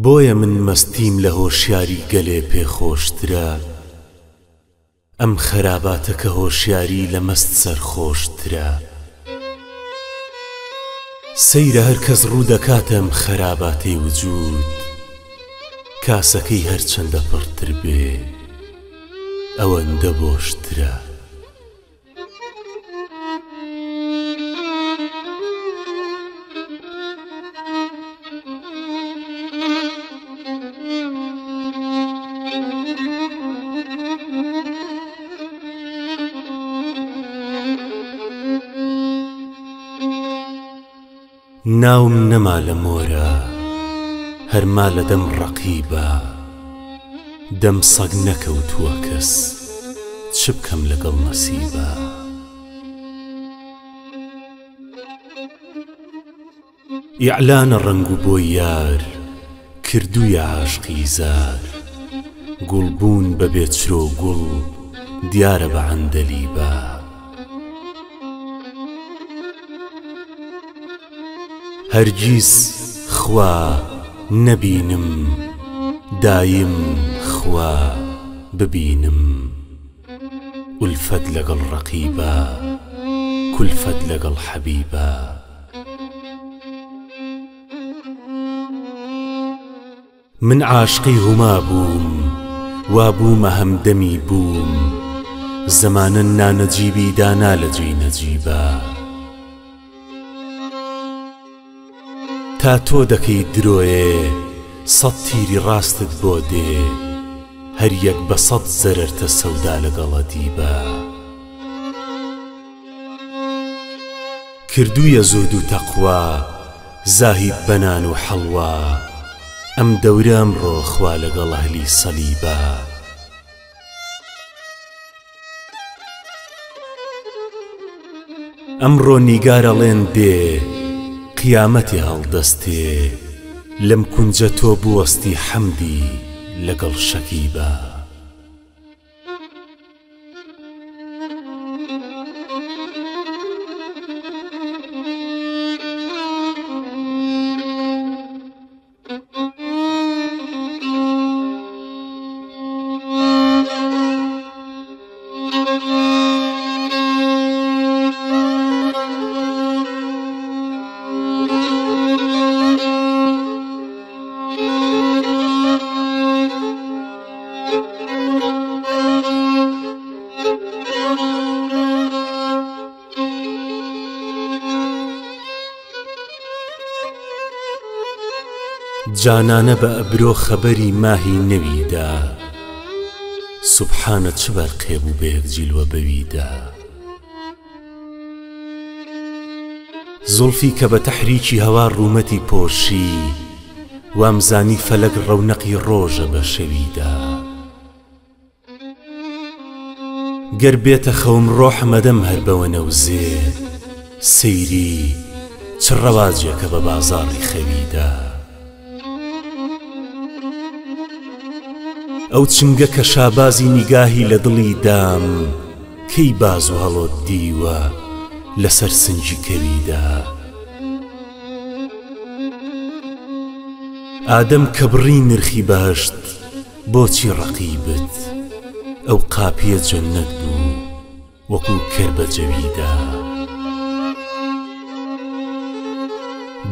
بۆیە من مەستیم لە هۆشیاری گەلێ پێخۆشترە، ئەم خەراباتە کە هۆشیاری لە مەست سەرخۆشترە. سەیرە هەر کەس ڕوو دەکاتە ئەم خەراباتەی وجود، کاسەکەی هەرچەندە پڕتر بێ ئەوەندە بۆشترە. ناوم نەما لە مۆرە، هەرما لە دەم ڕەقیبە، دەم سەگ نەکەوتووە کەس، چ بکەم لەگەڵ نەسیبە. ئیعلانە ڕەنگ و بۆی یار، کردوویە عاشقی زار، گوڵبوون بەبێ چرۆ گوڵ دیارە بە عەندەلیبە. هەرگیز خوا نەبینم، دایم خوا ببینم، ئولفەت لەگەڵ ڕەقیبە، کولفەت لەگەڵ حەبیبە. من عاشقی هوما بووم، وا بوومە هەمدەمی بووم، زەمانە نانەجیبی دانا لە جێی نەجیبە. تا تۆ دەکەی درۆیێ، سەد تیری ڕاستت بۆ دێ، هەر یەک بە سەد زەرەرتە سەودا لەگەڵە دیبە. کردوویە زۆد و تەقوا، زاهید بەنان و حەڵوا، ئەم دەورە ئەمڕۆ خوا لەگەڵ ئەهلی سەلیبە. ئەمڕۆ نیگارەڵێن دێ، قیامەتی هەڵدەستێ، لەم کونجە تۆ بوەستی حەمدی لەگەڵ شەکیبە. جانانە بە ئەبرۆ خەبەری ماهی نەویدا، سوبحانە چ بەرقێ بوو بە یەک جیلوە بەویدا. زولفی کە بە تەحریکی هەوا ڕوومەتی پۆشی، وامزانی فەلەک ڕەونەقی ڕۆژە بە شەویدا. گەر بێتە خەوم ڕۆحم ئەدەم هەر بەوە نەوزێ، سەیری چ ڕەواجێکە بە بازاڕی خەویدا. ئەو چنگە کە شابازی نیگاهی لە دڵی دام، کەی باز و هەڵۆت دیوە لەسەر سنجی کەویدا. ئادەم کە بڕی نرخی بەهەشت، بۆچی ڕەقیبت ئەو قاپیە جەننەت بوو وەکوو کەر بە جەویدا.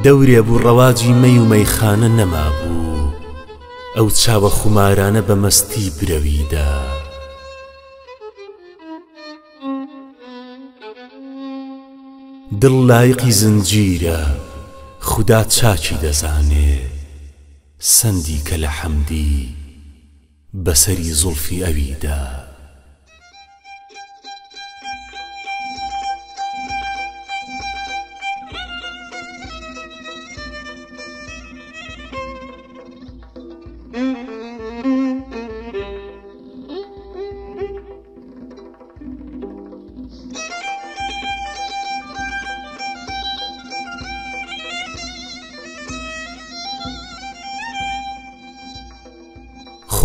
دەورێ بوو ڕەواجی مەی و مەیخانە نەما بوو، ئەو چاوە خومارانە بە مەستی برەویدا. دڵ لایقی زنجیرە، خدا چاچی دەزانێ سەندی کە لە حەمدی بەسەری زوڵفی ئەویدا.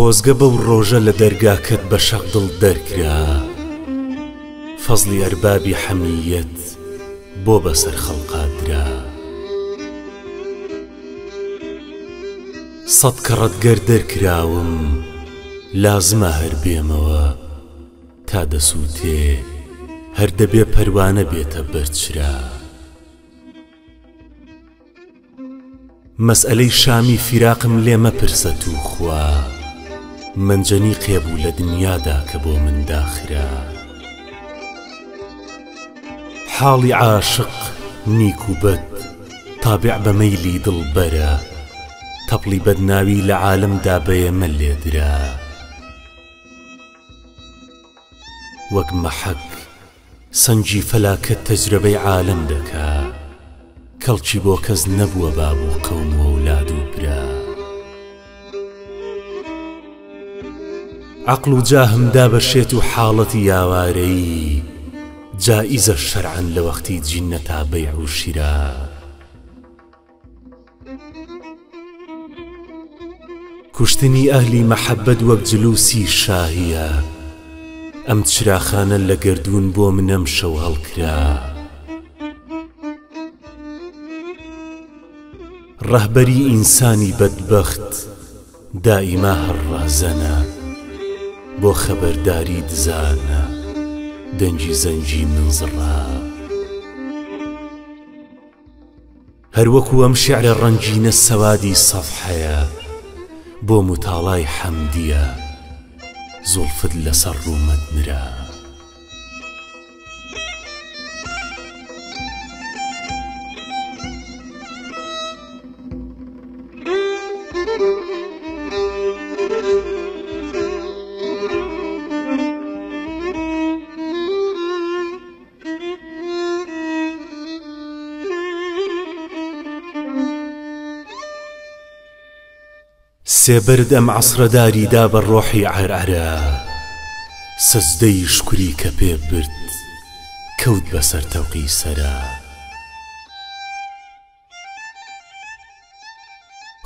خۆزگە بەو ڕۆژە لە دەرگاکەت بە شەق دڵ دەرکرا، فەزلی ئەربابی حەمیەت بۆ بەسەر خەڵقات درا. سەد کەڕەتگەر دەرکراوم لازمە هەر بێمەوە تا دەسووتێ هەر دەبێ پەروانە بێتە بەرچرا. مەسئلەی شامی فیراقم لێ مەپرسە توخوا، منجەنی قێبوو لە دنیادا کە بۆ من داخرا. حاڵی عاشق نیک و بەد تابع بە مەیلی دڵبەرە، تەپڵی بەدناوی لە عالەمدا بەیەمە لێدرا. وەک مەحەک سەنجی فەلاکەت تەجربەی عالەم دەکا، کەڵکی بۆ کەس نەبووە بابوو قەوم و ئەولاد و برا. عەقڵ و جاهمدا بەشێت و حاڵەتی یاوارەیی، جائیزە شەرعەن لە وەختی جینەتا بەیع و شیرا. کوشتنی ئەهلی مەحەبەت وەک جلوسی شاهیە، ئەم چراخانە لە گەردوون بۆ منەم شەو هەڵکرا. ڕەهبەری ئینسانی بەدبەخت دائیما هەڕازەنە، بۆ خەبەرداری دزانە دەنجی زەنجی منزڕا. هەروەکو ئەم شیعرە ڕەنجینە سەوادی سەفحەیە، بۆ متاڵای حەمدیە زوڵفت لەسەر ڕوومەت نرا. سێبرد ئەم عەسرەداریدا بە ڕۆحی عەرعەرە، سەجدەی شکری کە پێ برد کەوت بەسەر تەوقی سەرا.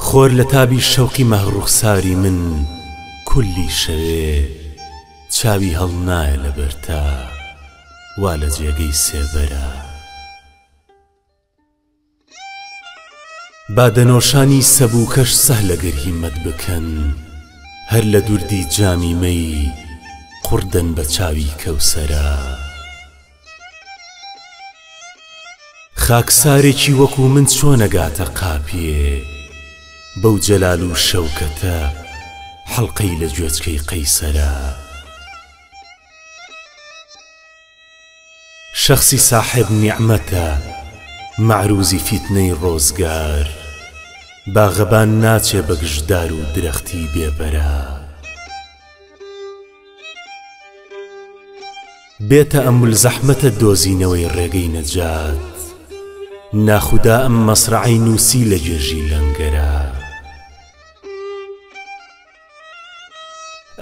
خۆر لە تابی شەوقی مەهڕوخساری من کولی شەوێ، چاوی هەڵنایە لە بەرتا وا لە جێگەی سێبەرە. بادەنۆشانی سەبووکەش سەهلە گەر هیمەت بکەن، هەر لە دووردی جامی مەی قوردن بە چاوی کەوسەرە. خاکسارێکی وەکو من چۆنەگاتە قاپیێ، بەو جەلال و شەوکەتە حەڵقەی لە گوێچکەی قەیسەرە. شەخسی ساحب نیعمەتە معروزی فیتنەی ڕۆزگار، باغەبان ناچێ بە گژدار و درەختی بێبەرە. بێتە ئەمول زەحمەتە دۆزینەوەی ڕێگەی نەجات، ناخودا ئەم مەسرعەی نووسی لە گێژی لەنگەرە.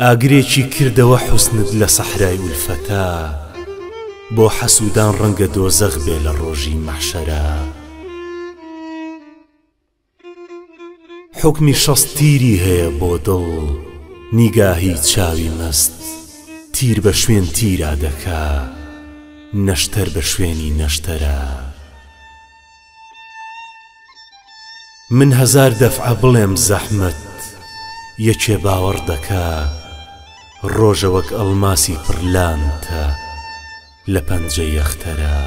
ئاگرێکی کردەوە حوسنت لە سەحرای ئولفەتە، بۆ حەسوودان ڕەنگە دۆزەخ بێ لە ڕۆژی مەحشەرە. حوکمی شەست تیری هەیە بۆ دڵ، نیگاهی چاوی مەست تیر بە شوێن تیرا دەکا، نەشتەر بە شوێنی نەشتەرە. من هەزار دەفعە بڵێم زەحمەت یەکێ باوەڕ دەکا، ڕۆژە وەک ئەڵماسی پڕلانتە لە پەنجەی ئەختەرە.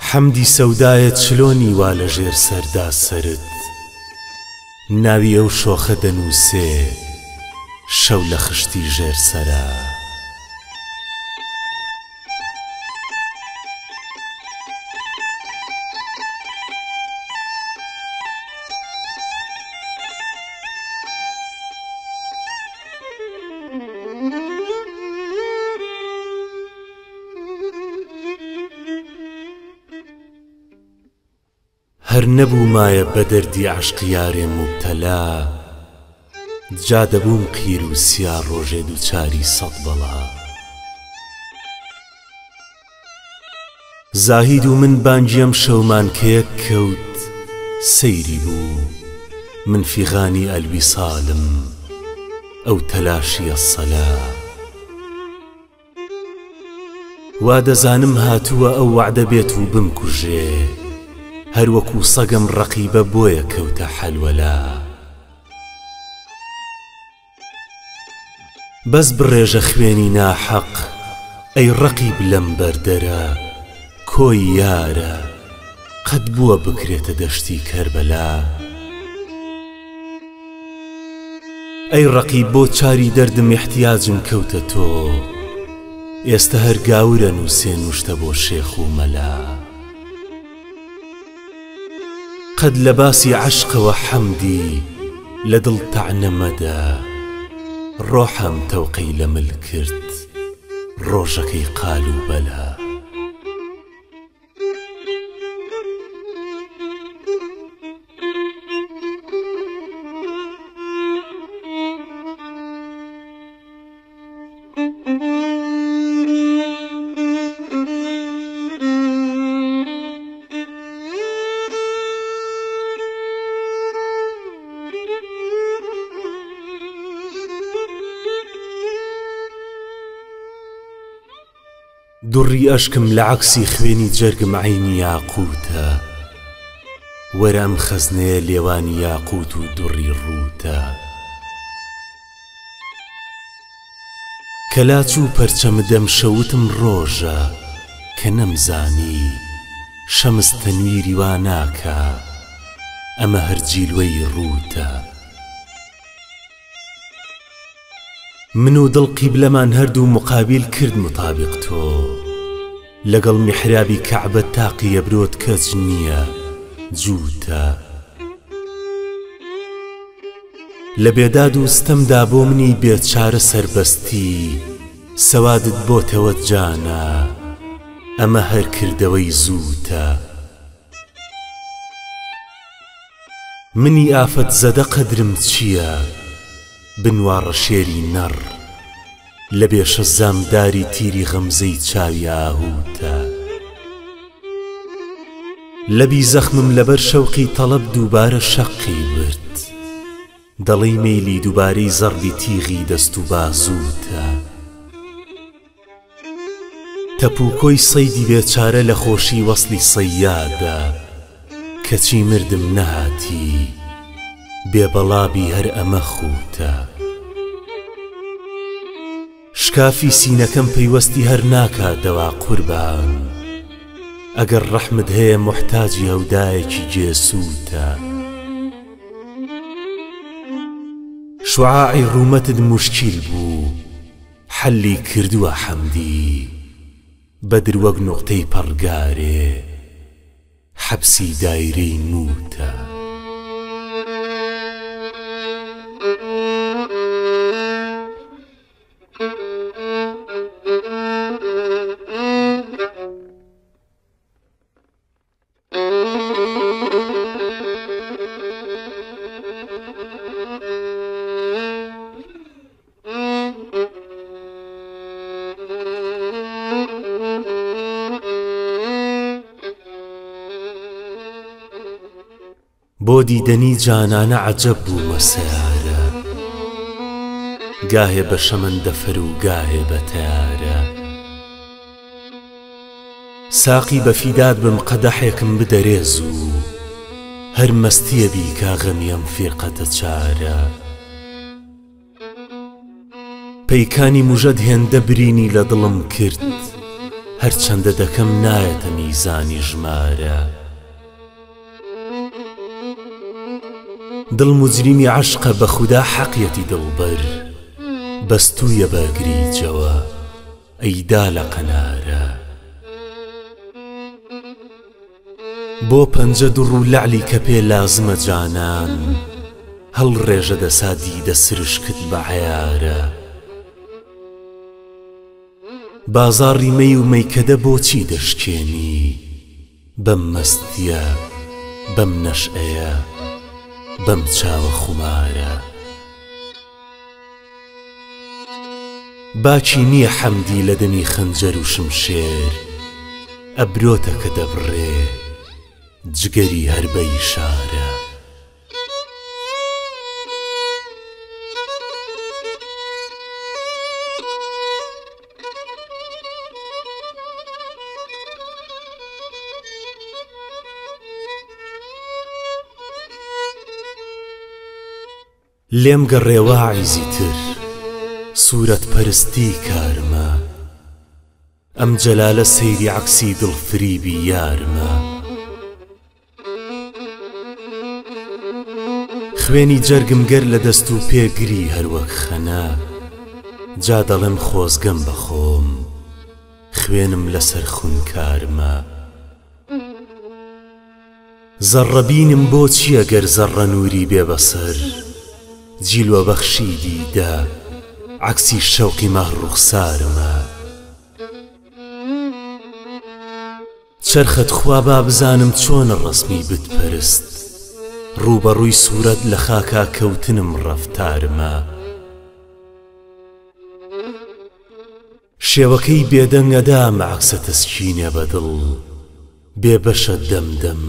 حەمدی سەودایە چلۆنی وا لە ژێر سەردا سرد، ناوی ئەو شۆخە دەنووسێ شەو لە خشتی ژێر سەرە. هەر نەبوو مایە بە دەردی عەشقی یارێ موبتەلا، جا دەبووم قیر و سیا ڕۆژێ دووچاری سەد بەڵا. زاهید و من بانگیم شەومان کە یەک کەوت سەیری بوو، من فیغانی ئەلویساڵم ئەو تەلاشیە سەلا. وا دەزانم هاتووە ئەو وەعدە بێت و بمکوژێ، هەر وەکو سەگم ڕەقیبە بۆیە کەوتە حەلوەلا. بەس بڕێژە خوێنی ناحەق ئەی ڕەقیب لەم بەردەرە، کۆی یارە قەت بووە بکرێتە دەشتی کەربەلا. ئەی ڕەقیب بۆ چاری دەردم احتیاجم کەوتە تۆ، ئێستا هەر گاورە نووسێ نوشتە بۆ شێخ و مەلا. قەت لە باسی عەشقەوە حەمدی لە دڵ تەعنە مەدە، ڕۆحەم تەوقەی لە مل کرد ڕۆژەکەی قال و بەلا. دوڕی ئەشکم لە عەکسی خوێنی جەرگم عەینی یاقوتە، وەرە ئەم خەزنەیە لێوانی یاقوت و دوڕی ڕووتە. کەلاچ و پەرچەمدەم شەوتم ڕۆژە کە نەمزانی، شەمس تەنویری وا ناکە ئەمە هەر جیلوەی ڕووتە. من و دڵ قیبلەمان هەردوو مقابل کرد مطابق تۆ، لەگەڵ میحرابی کەعبە تاقیە برۆت کەس نییە جووتە. لە بێداد و ستەمدا بۆ منی بێچارە سەربەستی، سەوادت بۆتەوە جانە ئەمە هەر کردەوەی زووتە. منی ئافەت زەدە قەدرم چییە بنوارە شێری نەڕ، لە بێشە زامداری تیری غەمزەی چاوی ئاهوتە. لەبی زەخمم لەبەر شەوقی تەڵەب دووبارە شەقی برد، دەڵی مەیلی دووبارەی زەڕبی تیغی دەست و بازووتە. تەپوکۆی سەیدی بێچارە لە خۆشی وەسلی سەیادە، کەچی مردم نەهاتی بێبەڵابی هەر ئەمە خوتە. شکافی سینەکەم پەیوەستی هەر ناکا دەوا قوربان، ئەگەر ڕەحمت هەیە محتاجی هەودایەکی جێسووتە. شوعاعی ڕوومەتت موشکیل بوو حەلی کردووە حەمدی، بەدر وەک نوقتەی پەڕگارێ حەبسی دایرەی نووتە. بۆ دیدەنی جانانە عەجەب بوومە سەیارە، گاهێ بە شەمەندەفەر و گاهێ بە تەیارە. ساقی بە فیداد بم قەدەحێکم بدەرێز و هەر مەستیە بی کاغەمیم فێقەتە چارە. پەیکانی موژەد هێندە برینی لە دڵم کرد، هەرچەندە دەکەم نایەتە میزانی ژمارە. دڵ موجریمی عەشقە بە خودا حەقیەتی دڵبەر، بەستوویە بە گریجەوە ئەیدا لە قەنارە. بۆ پەنجە دوڕ و لەعلی کە پێ لازمە جانان، هەڵ ڕێژە دەسادی دەسرشکت بە عەیارە. بازاڕی مەی و مەیکەدە بۆچی دەشکێنی، بەم مەستیە بەم نەشئەیە بەم چاوە خومارە. باکی نییە حەمدی لە دەمی خەنجەر و شمشێر، ئەبرۆتە کە دەبڕێ جگەری هەربەی شارە. لێم گەڕێوە عیزی تر سوورەت پەرستی کارمە، ئەم جەلالە سەیری عەکسی دڵفریبی یارمە. خوێنی جەرگم گەر لە دەست و پێگری هەروەک خەنە، جا دەڵێم خۆزگەم بەخۆم خوێنم لەسەر خوونکارمە. زەڕەبینم بۆ چییە گەر زەڕە نووری بێ بەسەر، جیلوە بەخشی دیدە عەکسی شەوقی مەه ڕوخسارمە. چەرخەت خوا با بزانم چۆنە ڕەسمی بتپەرست، ڕوبەڕووی سوورەت لە خاکا کەوتنم ڕەفتارمە. شێوەکەی بێدەنگەدا مەعەکسە تەسکینێ بەدڵ، بێبەشە دەمدەم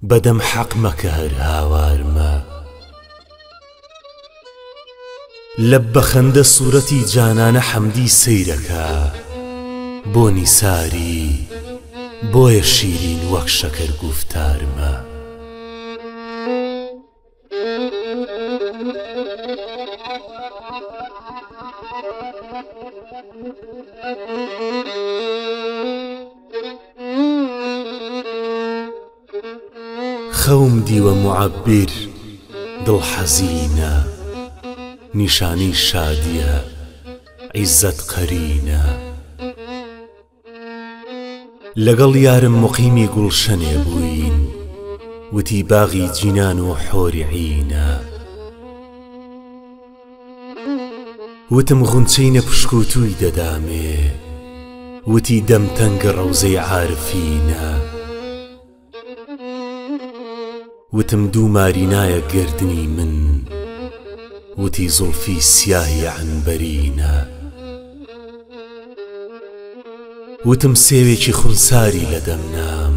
بەدەم حەق مەکە هەر هاوارمە. لە بەخەندە سوورەتی جانانە حەمدی سەیرەکە، بۆ نیساری بۆیە شیرین وەک شەکەر گوفتارمە. خەوم دیوە معەبیر دڵ حەزینە، نیشانی شادیە عیزەت قەرینە. لەگەڵ یارم مقیمی گوڵشەنێ بووین، وتی باغی جینان و حۆری عینە. وتم غونچەینە پشکوتووی دەدامێ، وتی دەمتەنگە ڕەوزەی عارفینە. وتم دوو مارینایە گردنی من، وتی زولفی سیاهی عنبەرینە. وتم سێوێکی خونساری لە دەمنام،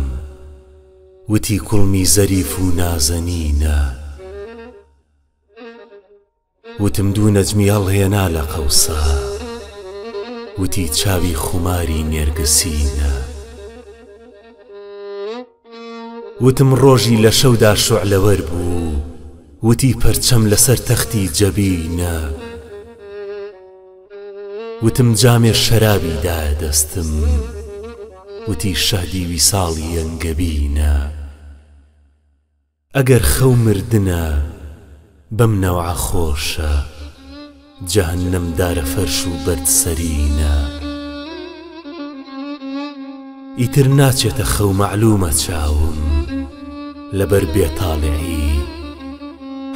وتی کوڵمی زەریف و نازەنینە. وتم دوو نەجمی هەڵهێنا لە قەوسە، وتی چاوی خوماری نێرگسینە. وتم ڕۆژی لە شەودا شوعلەوەر بوو، وتی پەرچەم لەسەر تەختی جەبینە. وتم جامێ شەرابی دایە دەستم، وتی شەهدی ویساڵی ئەنگەبینە. ئەگەر خەو مردنە بەم نەوعە خۆشە، جەهەنەم دارە فەرش و بەرد سەرینە. ئیتر ناچێتە خەو مەعلومە چاوم، لەبەر بێتاڵعی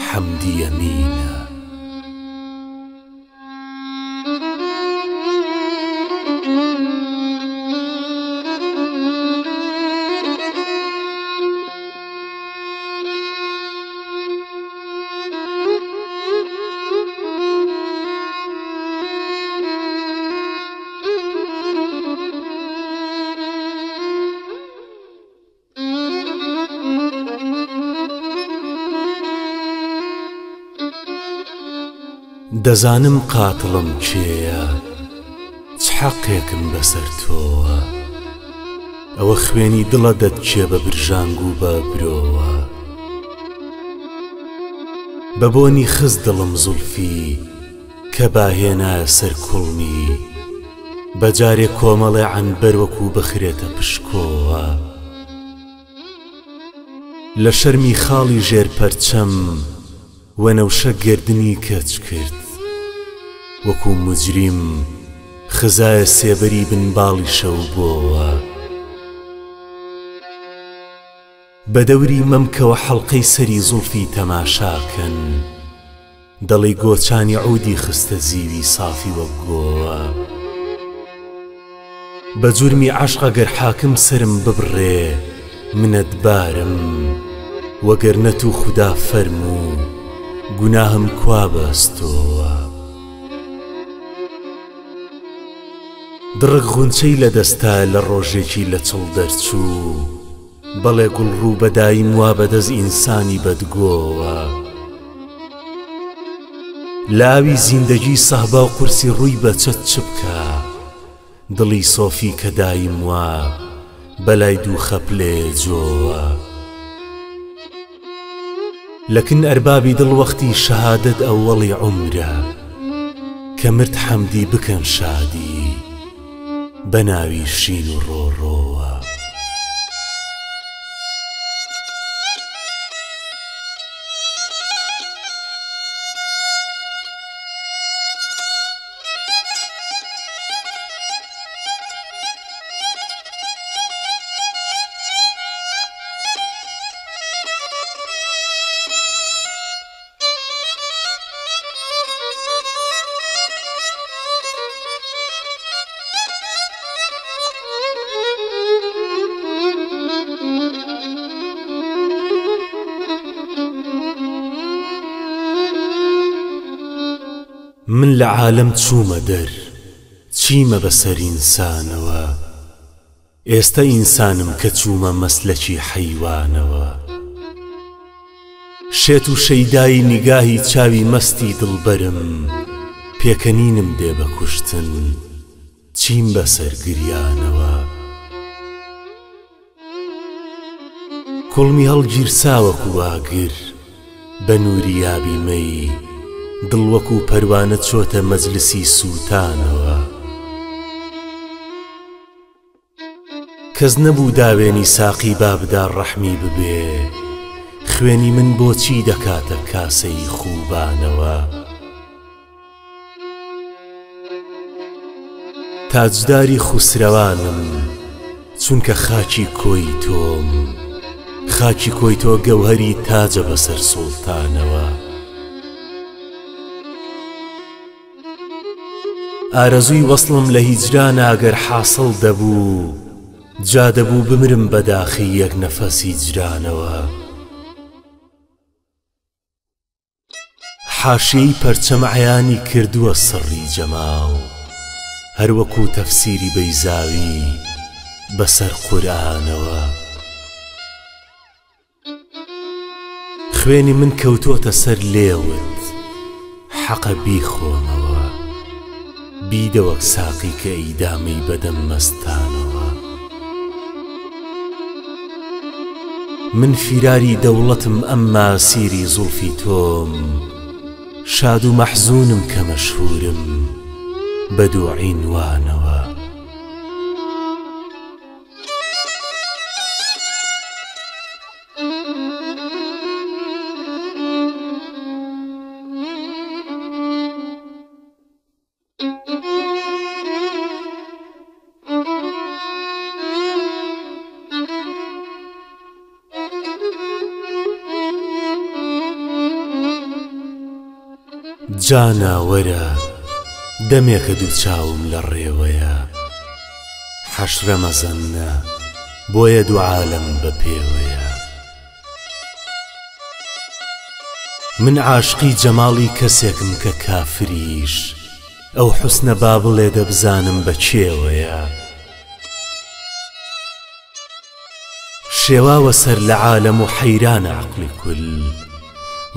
حەمدی ئەمینە. دەزانم قاتڵم کێیە، چ حەقێکم بەسەر تۆوە. ئەوە خوێنی دڵە دەتکێ بە برژانگ و بە برۆوە. بە بۆنی خز دڵم زولفی کە باهێنایە سەر کوڵمی، بەجارێک کۆمەڵێ عنبەر وەکو بخرێتە پشکۆوە. لە شەرمی خاڵی ژێر پەرچەم وەنەوشە گردنی کەچ کرد، وەکو موجریم خزایە سێبەری بنباڵی شەو بۆوە. بە دەوری مەمکەوە حەڵقەی سەری زولفی تەماشاکەن، دەڵی گۆچانی عودی خستە زیوی سافی وەک گۆوە. بە جورمی عەشق ئەگەر حاکم سرم ببڕێ، منەتبارم وەگەرنە تو خوددا فەرموو گوناهم کوا بەستۆوە. دڕک غونچەی لە دەستا لە ڕۆژێکی لە چڵ دەرچوو، بەڵێ گوڵڕوو بەدایم وا بەدەست ئینسانی بەدگۆوە. لاوی زیندەگی سەحبا و قورسی ڕووی بەچەت چ بکە، دڵی سۆفی کە دایم وا بەلای دوو خەپلێ جۆوە. لەکن ئەربابی دڵ وەختی شەهادەت ئەوەڵی عومرە، کە مرد حەمدی بکەن شادی بەناوی شین و ڕۆڕۆوە. من لە عالەم چوومە دەر، چیمە بەسەر ئینسانەوە، ئێستا ئینسانم کە چوومە مەسلەکی حەیوانەوە. شێت و شەیدای نیگاهی چاوی مەستی دڵبەرم، پێکەنینم دێ بە کوشتن چیم بەسەر گریانەوە. کوڵمی هەڵگیرساوەکو واگر بە نووری یابی مەی، دڵ وەکو پەروانە چۆتە مەجلسی سووتانەوە. کەس نەبوو داوێنی ساقی بابدا ڕەحمی ببێ، خوێنی من بۆچی دەکاتە کاسەی خوبانەوە. تاجداری خوسرەوانم چونکە خاکی کۆی تۆم، خاکی کۆی تۆ گەوهەری تاجە بەسەر سوڵتانەوە. ئارەزووی وەسڵم لە هیجرانە ئەگەر حاصڵ دەبوو، جا دەبوو بمرم بەداخی یەک نەفەس هیجرانەوە. حاشیەی پەرچەم عەیانی کردووە سڕی جەماو، هەروەکو تەفسیری بەیزاوی بەسەر قورئانەوە. خوێنی من کەوتۆتە سەر لێوت، حەقە بیخۆمەوە، بیدە وەک ساقی کە ئەیدامەی بەدەم مەستانەوە. من فیراری دەوڵەتم ئەمما سیری زوڵفی تۆم، شاد و مەحزونم کە مەشهورم بە دوو عینوانەوە. جانا وەرە دەمێکە دوو چاوم لە ڕێوەیە، حەشرە مەزەنە بۆیە دوو عالەم بە پێوەیە. من عاشقی جەماڵی کەسێکم کە کافریش، ئەو حوسنە با بڵێ دەبزانم بە کێوەیە. شێواوە سەر لە عالەم و حەیرانە عەقڵی کول،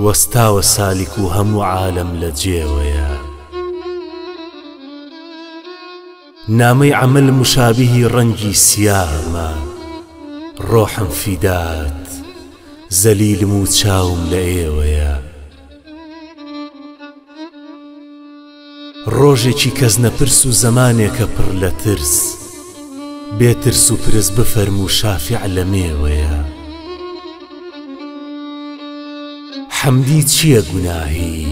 وەستاوە سالیک و هەموو عالەم لە جێوەیە. نامەی عەمەل مشابهی ڕەنگی سیاهمە، ڕۆحم فیدات زەلیلم و چاوم لە ئێوەیە. ڕۆژێکی کەس نەپرس و زەمانێکە پڕ لە ترس، بێترس و پرس بفەرموو شافیع لە مێوەیە. حەمدی چییە گوناهی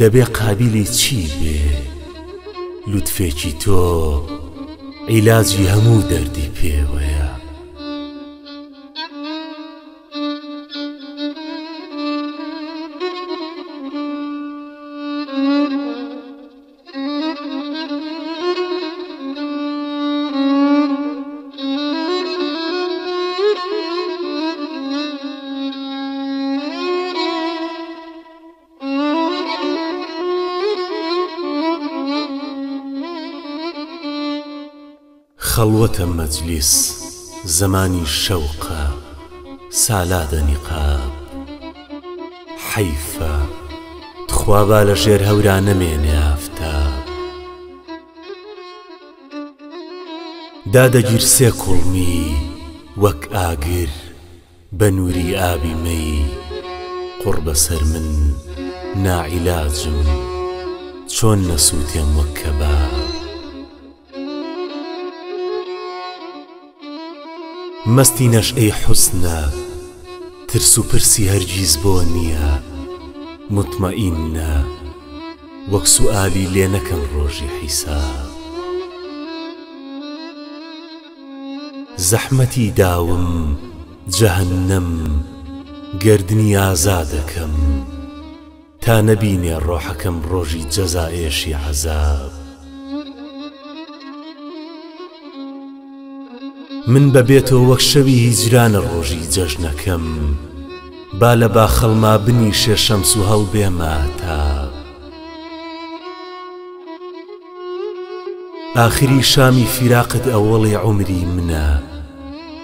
دەبێ قابیلی چی بێ، لوتفێکی تۆ عیلاجی هەموو دەردی پێوەیە. خەڵوەتە مەجلیس زەمانی شەوقە سالادە نیقاب حەیفە تخوابا لە ژێر هەورا نەمێنێ ئافتاب دادەگیر سێ کوڵمی وەک ئاگر بە نووری ئابی مەی قوڕ بەسەر من ناعیلاجم چۆن نەسووتێم وەک کەباب مەستی نەشئەی حوسنە ترس و پرسی هەرگیز بۆ نییە مطمئینە وەک سوئالی لێ نەکەم ڕۆژی حیساب زەحمەتی داوم جەهەنەم گردنی ئازادەکەم تا نەبینێ ڕۆحەکەم ڕۆژی جەزائێشی عەزاب من بەبێتەوە وەک شەوی هیجرانە ڕۆژی جەژنەکەم با لە باخەڵما بنیشێ شەمس و هەڵبێ ماتاب ئاخری شامی فیراقت ئەوەڵی عومری منە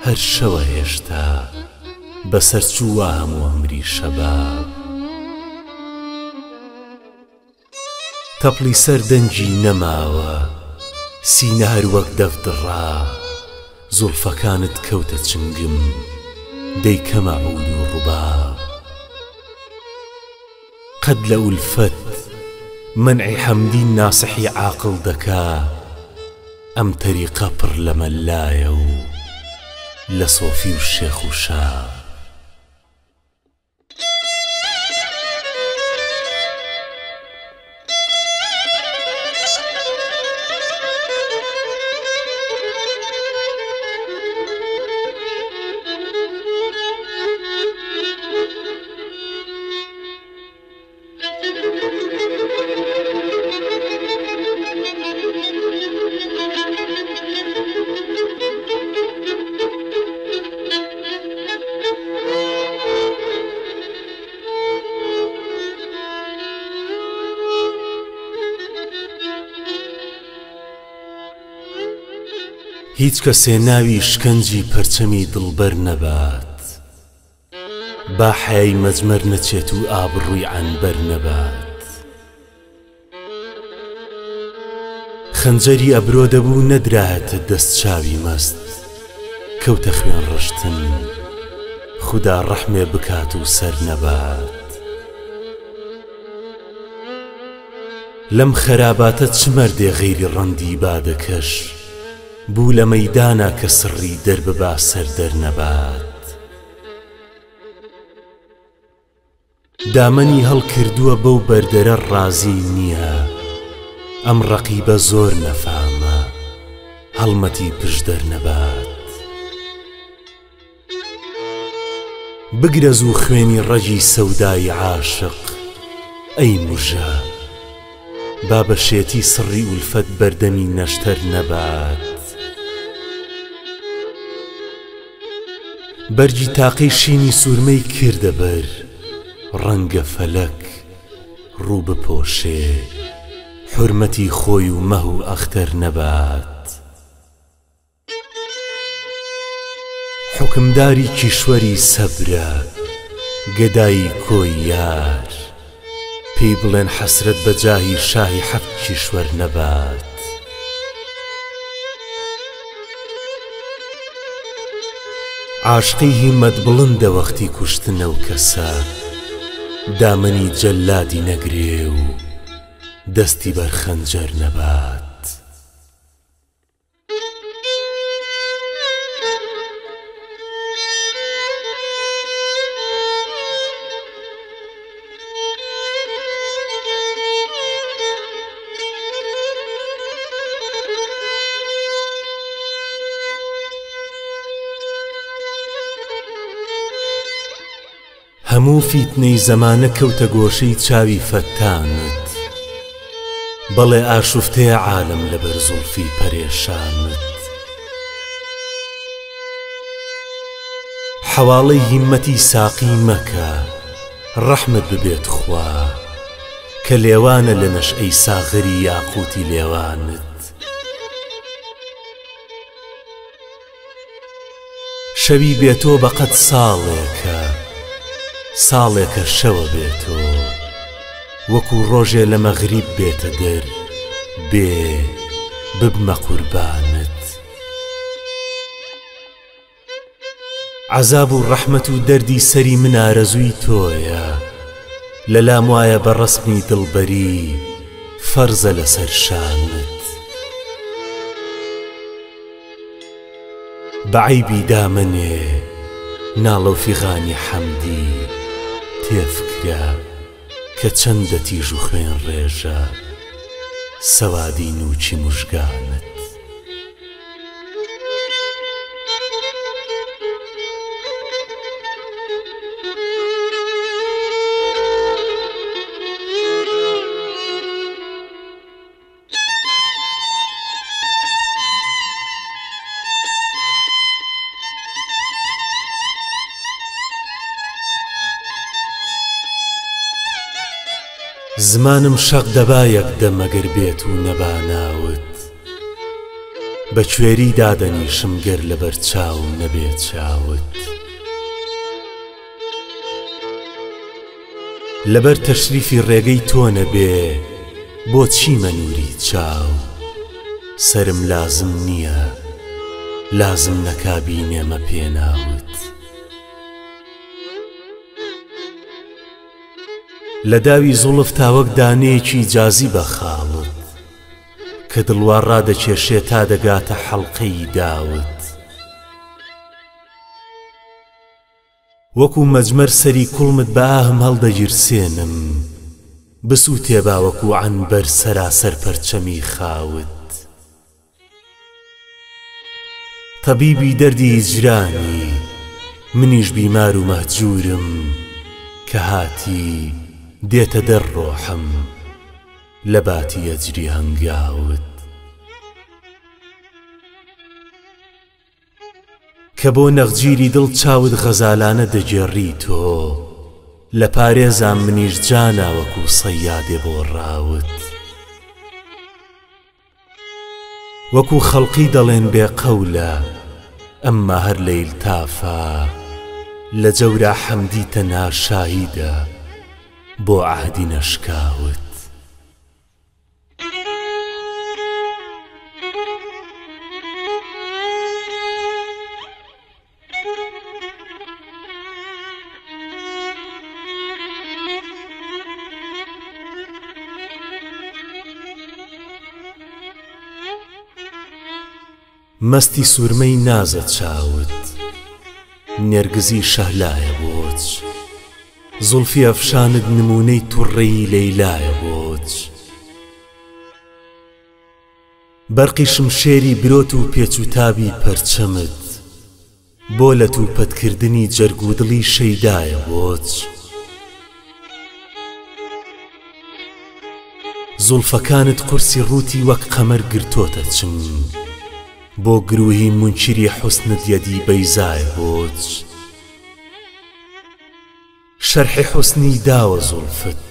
هەر شەوە هێشتا بەسەر چووە هەموو عومری شەباب تەپڵی سەر دەنگی نەماوە سینە هەر وەک دەفدڕا زوڵفەکانت کەوتە چنگم دەیکەمە عود و ڕووباب قەد لە ئولفەت منعی حەمدی ناسحی عاقڵ دەکا ئەم تەریقە پڕ لە مەلایە و لە سۆفی و شێخ و شاب هیچ کەسێ ناوی شکنجی پەرچەمی دڵبەر نەبات با حەیای مەجمەر نەچێت و ئابڕووی عنبەر نەبات خەنجەری ئەبرۆ دەبوو نەدرایەتە دەست چاوی مەست کەوتە خوێن ڕشتن خودا ڕەحمێ بکات و سەر نەبات لەم خەراباتە چ مەردێ غەیری ڕەندی بادەکەش بوو لە مەیدانە کە سڕی دەرببا سەر دەرنەبات دامەنی هەڵکردووە بەو بەردەرە ڕازی نییە ئەم ڕەقیبە زۆر نەفامە هەڵمەتی پشت دەرنەبات بگرە زوو خوێنی ڕەجی سەودای عاشق ئەی موژە با بەشێتی سڕی ئولفەت بەردەمی نەشتەر نەبات بەرگی تاقەی شینی سوورمەی کردە بەر ڕەنگە فەلەک ڕوو بپۆشێ حورمەتی خۆی و مەه و ئەختەر نەبات حوکمداری کیشوەری سەبرە گەدایی کۆی یار پێی بڵێن حەسرەت بە جاهی شاهی حەفت کیشوەر نەبات عاشقی هیمەت بڵندە وەختی کوشتنە و کەسە دامەنی جەلادی نەگرێ و دەستی بەر خەنجەر نەبات هەموو فیتنەی زەمانە کەوتە گۆشەی چاوی فەتانت بەڵێ ئاشوفتەیە عالم لەبەر زوڵفی پەرێشانت حەواڵەی هیممەتی ساقی مەکە ڕەحمت ببێت خوا کە لێوانە لە نەشئەی ساغری یاقوتی لێوانت شەوی بێتۆ بەقەد ساڵێکە شەوە بێتۆ وەکو ڕۆژێ لە مەغریب بێتە دەر ببمە قوربانت. عەزاب و ڕەحمەت و دەردی سەری من ئارەزووی تۆیە لەلام وایە بە ڕەسمی دڵبەری فەرزە لەسەر شانت. بەعەیبی دامنێ ناڵە و فیغانی حەمدی تێفکرا کە چەندە تیژ و خوێن ڕێژە سەوادی نوچی موژگانت. زمانم شەق دەبا یەکدەم ئەگەر بێت و نەباناوت بە کوێری دادەنیشم گەر لەبەر چاوم نەبێت چاوت. لەبەر تەشریفی ڕێگەی تۆ نەبێ بۆچی مەنووری چاو سرم لازم نییە لازم نەکابینێمە پێناوت. لە داوی زوڵف تاوەک دانەیەکی جازی بە خاڵت کە دڵوار ڕادەکێشێ تا دەگاتە حەڵقەی داوت. وەکو مەجمەر سەری کوڵمت بە ئاهم هەڵدەگیرسێنم بسوو تێبا وەکو عنبەر سەراسەر پەرچەمی خاوت. تەبیبی دەردی هیجرانی منیش بیمار و مەهجورم کە هاتی دێتە دەر ڕۆحم لە باتی ئەجری هەنگاوت. کە بۆ نەخجیری دڵ چاوت غەزالانە دەگێڕی تۆ لە پارێزان منیش جانا وەکو سەیادێ بۆ ڕاوت. وەکو خەڵقی دەڵێن بێ قەولە ئەمما هەر لە ئیلتافە لە جەورا حەمدی تەنها شاهیدە بۆ عهدی نەشکاوت. مەستی سوورمەی نازە چاوت نێرگزی شەهلایە بۆچ زولفی ئەفشانت نمونەی توڕەیی لەیلایە بۆچ. بەرقی شمشێری برۆت و پێچوتابی پەرچەمت بۆ لە تووپەتکردنی جەرگ و دڵی شەیدایە بۆچ. زولفەکانت قورسی ڕووتی وەک قەمەر گرتۆتە چم بۆ گروهی منکری حوسنت یەدی بەیزایە بۆچ. شەرحی حوسنی داوە زولفت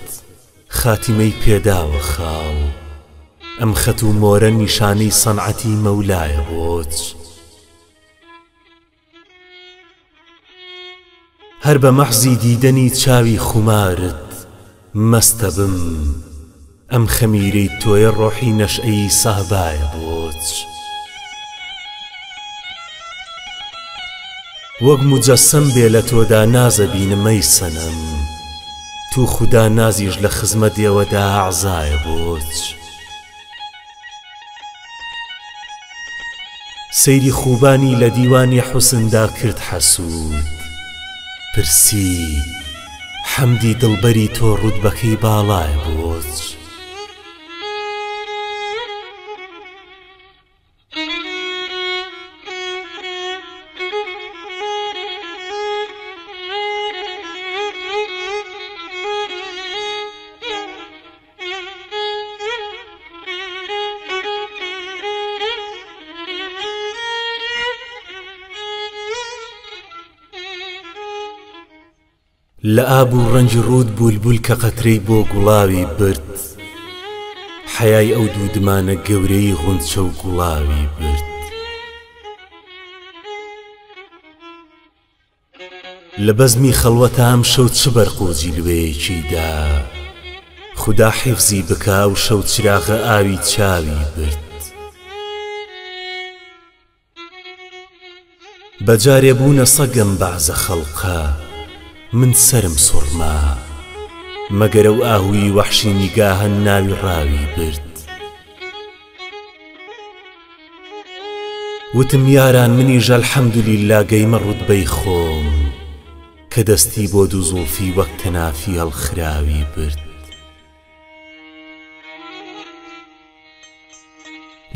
خاتیمەی پێداوە خاڵ ئەم خەت و مۆرە نیشانەی سەنعەتی مەولایە بۆچ. هەر بە مەحزی دیدەنی چاوی خومارت مەستە بم ئەم خەمیرەی تۆیە ڕۆحی نەشئەی سەهبایە بۆچ. وەک مجەسەم بێ لە تۆدا نازە بینمەی سەنەم تو خودا نازیش لە خزمەتیەوەدا ئەعزایە بۆچ. سەیری خوبانی لە دیوانی حوسندا کرد حەسوود پرسی حەمدی دڵبەری تۆ ڕوتبەکەی باڵایە بۆچ. لە ئاب و ڕەنج ڕوود بولبول کە قەترەی بۆ گوڵاوی برد حەیای ئەو دوودمانە گەورەی غونچە و گوڵاوی برد. لە بەزمی خەڵوەتە ئەم شەو چ بەرق و جیلوەیەکیدا خدا حیفزی بکا و شەو چراغە ئاوی چاوی برد. بەجارێ بوونە سەگم بەعزە خەڵقە من سرم سوڕما مەگەرە و ئاهوی وەحشی نیگاهە ناوی ڕاوی برد. وتم یاران منیژە الحەمدولیلا گەیمە ڕوتبەی خۆم کە دەستی بۆ دوو زوڵفی وەک تەنافی هەڵخراوی برد.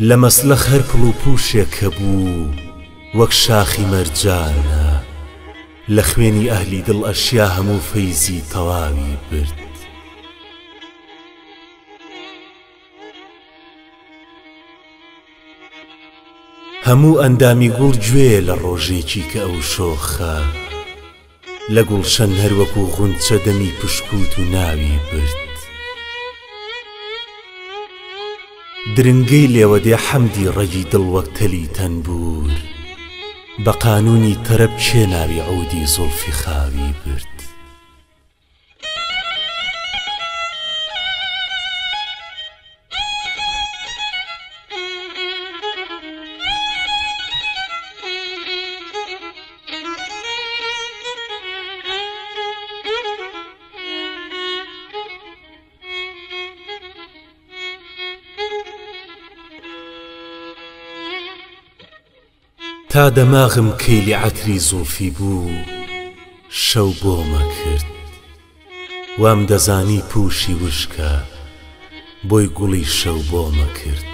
لە مەسلەخ هەر پڵ و پووشێک بوو وەک شاخی مەرجانە لە خوێنی ئەهلی دڵ ئەشیا هەموو فەیزی تەواوی برد. هەموو ئەندامی گوڵ گوێ لە ڕۆژێکی کە ئەو شۆخە لە گوڵشەن هەروەکو غونچە دەمی پشکوت و ناوی برد. درنگەی لێوە دێ حەمدی ڕەگی دڵ وەک تەلی تەنبور بە قانونی تەرەب کێ ناوی عودی زوڵفی خاوی برد. تا دەماغم کەیلی عەتری زوڵفی بوو شەو بۆمە کرد وام دەزانی پووشی وشکە بۆی گوڵی شەو بۆمە کرد.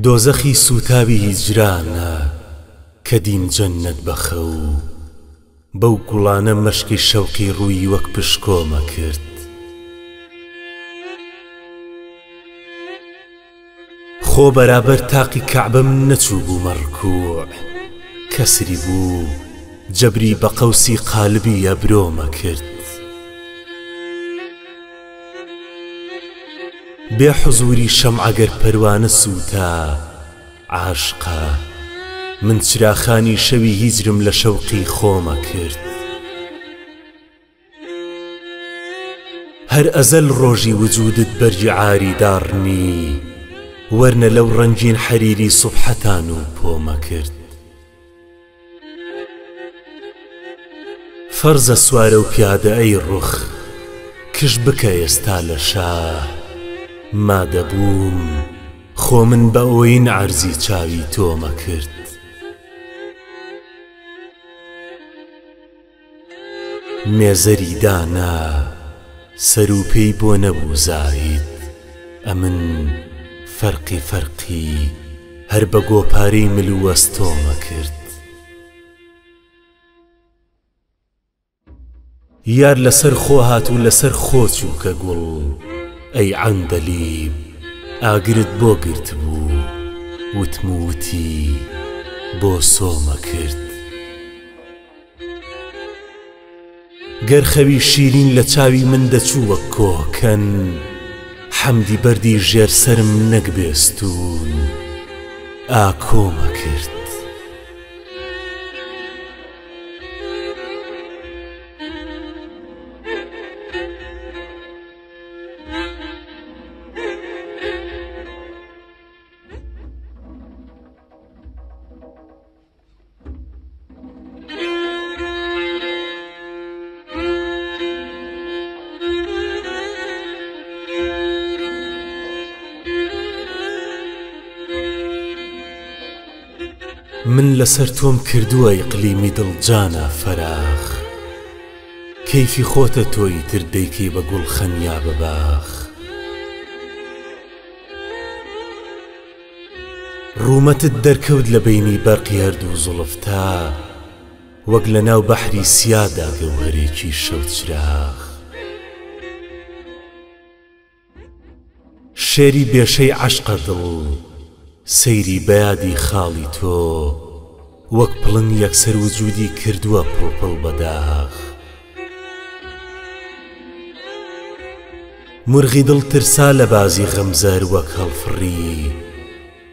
دۆزەخی سوتاوی هیجرانە کە دین جەننەت بەخە و بەو گوڵانە مەشکی شەوقی ڕووی وەک پشکۆمە کرد. خۆ بەرابەر تاقی کەعبەم نەچوو بوو مەڕکوع کەسری بوو جەبری بە قەوسی قالبی ئەبرۆمە کرد. بێ حوزوری شەمع ئەگەر پەروانە سووتا عاشقە من چراخانی شەوی هیجرم لە شەوقی خۆمە کرد. هەر ئەزەل ڕۆژی وجودت بەرجی عاری دارنی وەرنە لەو ڕەنگین حەریری سوبحەتان و پۆمە کرد. فەرزە سوارە و پیادە ئەی ڕوخ کش بکە ئێستا لە شاه مادەبووم خۆ من بە ئۆین عەرزی چاوی تۆمە کرد. مێزەری دانا سەر و پێی بۆ نەبوو زاید ئەمن فەرقی هەر بە گۆپارەی ملووەستۆمە کرد. یار لەسەر خۆ هات و لەسەر خۆ چووکە گوڵ ئەی عەندەلیب ئاگرت بۆ گرت بوو وتم و وتی بۆ سۆمە کرد. گەر خەوی شیرین لە چاوی من دەچوو وەک کۆکەن حەمدی بەردی ژێر سەرم نەک بێستون ئاکۆمە کرد. من لەسەر تۆم کردووە ئیقلیمی دڵجانە فەراخ کەیفی خۆتە تۆی تر دەیکەی بە گوڵخەنیا بەباخ. ڕوومەتت دەرکەوت لە بەینی بەرقی هەردوو زوڵفتا وەک لە ناو بەحری سیادا گەوهەرێکی شەو چراغ. شێری بێشەی عەشقە دڵ سەیری بەیادی خاڵی تۆ وەک پڵنگ یەکسەر وجودی کردووە پڵپڵ بەداغ. مرغی دڵ ترسا لە بازی غەمزەر وەک هەڵفڕی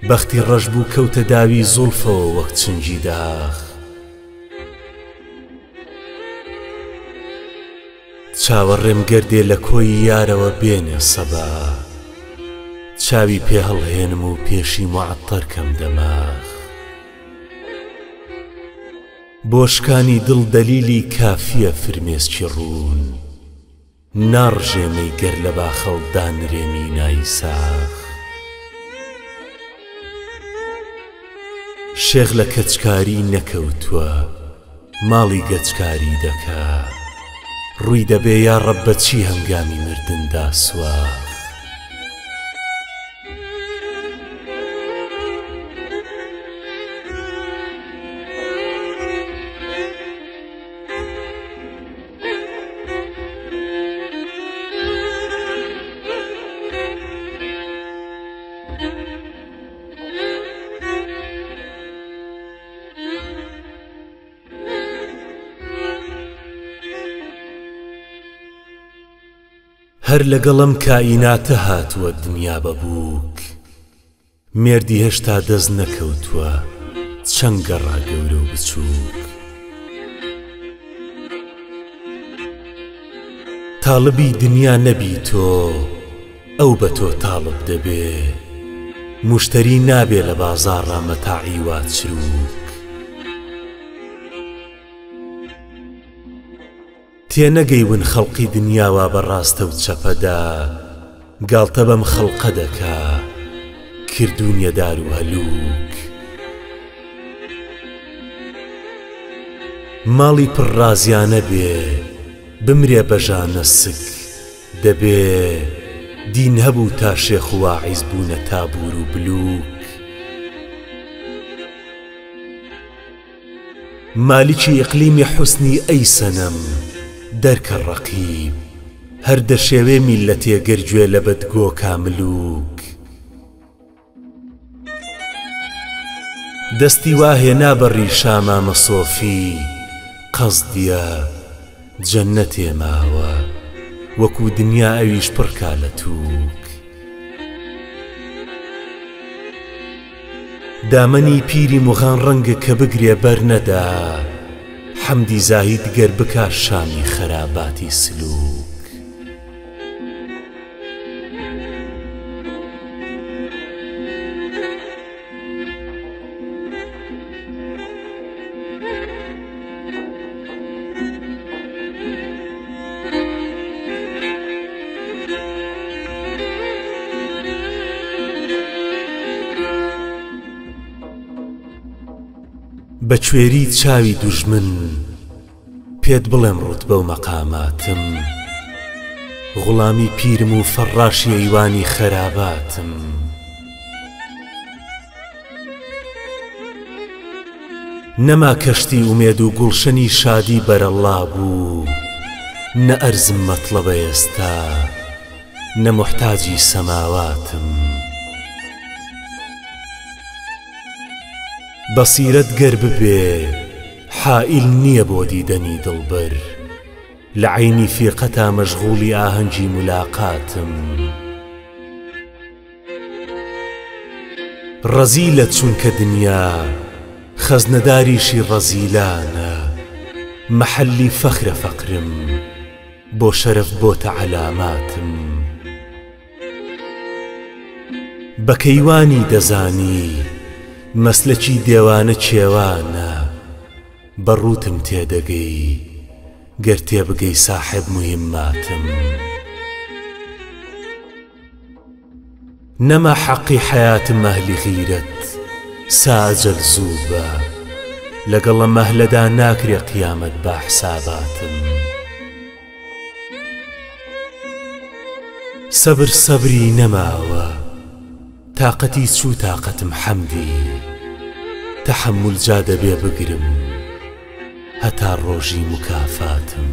بەختی ڕەش بوو کەوتە داوی زوڵفەوە وەک چنگی داخ. چاوەڕێم گەردێ لە کۆی یارەوە بێنێ سەبا، چاوی پێ هەڵهێنم و پێشی معەتەر کەم دەماغ. بۆشکانی دڵ دەلیلی کافیە فرمێسکی ڕوون، ناڕژێمەی گەر لە باخەڵ دانرێمی نای ساخ. شێخ لە کەچکاری نەکەوتووە ماڵی گەچکاری دەکا، ڕووی دەبێ یا ڕەب بەچی هەنگامی مردندا سواخ. هەر لەگەڵم کائیناتە هاتووە دنیا بەبووک، مێردی هێشتا دەست نەکەوتووە چەند گەڕا گەورە و بچووک. تاڵبی دنیا نەبی تۆ ئەو بە تۆ تاڵب دەبێ، موشتەری نابێ لە بازاڕا مەتاعی وا چروک. تێنەگەیون خەڵقی دنیاوا بەڕاستە و چەپەدا، گاڵتە بەم خەڵقە دەکا کردوونیە دار و هەلووک. ماڵی پڕڕازیانە بێ بمرێ بەژانە سک، دەبێ دین هەبوو تا شێخ و واعیز بوونە تابور و بلوک. مالیکی ئیقلیمی حوسنی ئەی سەنەم دەرکە ڕەقیب، هەر دەشێوێ میللەتێ گەرگوێ لە بەدگۆ کاملووک. دەستی واهێنا بەڕی شامامە سۆفی، قەزدیە جەننەتێ ماوە وەکو دنیا ئەویش پڕکا لە تووک. دامەنی پیری موغان ڕەنگە کە بگرێ بەرنەدا، حەمدی زاهید گەر بکا شامی خەراباتی سلوک. بەکوێری چاوی دوژمن پێت بڵێم ڕوتبە و مەقاماتم، غوڵامی پیرم و فەڕاشی ئەیوانی خەراباتم. نەما کەشتی ئومێد و گوڵشەنی شادی بەرەڵا بوو، نە ئەرزم مەطلبە ئێستا نە موحتاجی سەماواتم. بەسیرەت گەر ببێ حائیل نییە بۆ دیدەنی دڵبەر، لە عەینی فیقەتا مەشغوڵی ئاهەنگی ملاقاتم. ڕەزیلە چونکە دنیا خەزنەداریشی ڕەزیلانە، مەحەلی فەخرە فەقرم بۆ شەرەف بۆتە عەلاماتم. بە کەیوانی دەزانی مەسلەکی دێوانە کێوانە، بەڕووتم تێدەگەی گەر تێبگەی ساحب موهیماتم. نەما حەقی حەیاتم ئەهلی غیرەت ساجەل زوو بە، لەگەڵ ئەم مەهلەدا ناکرێ قیامەت با حساباتم. سەبر سەبری نەماوە تاقەتی چوو تاقەتم حەمدی، تەحەممول جا دەبێ بگرم هەتا ڕۆژی مکافاتم.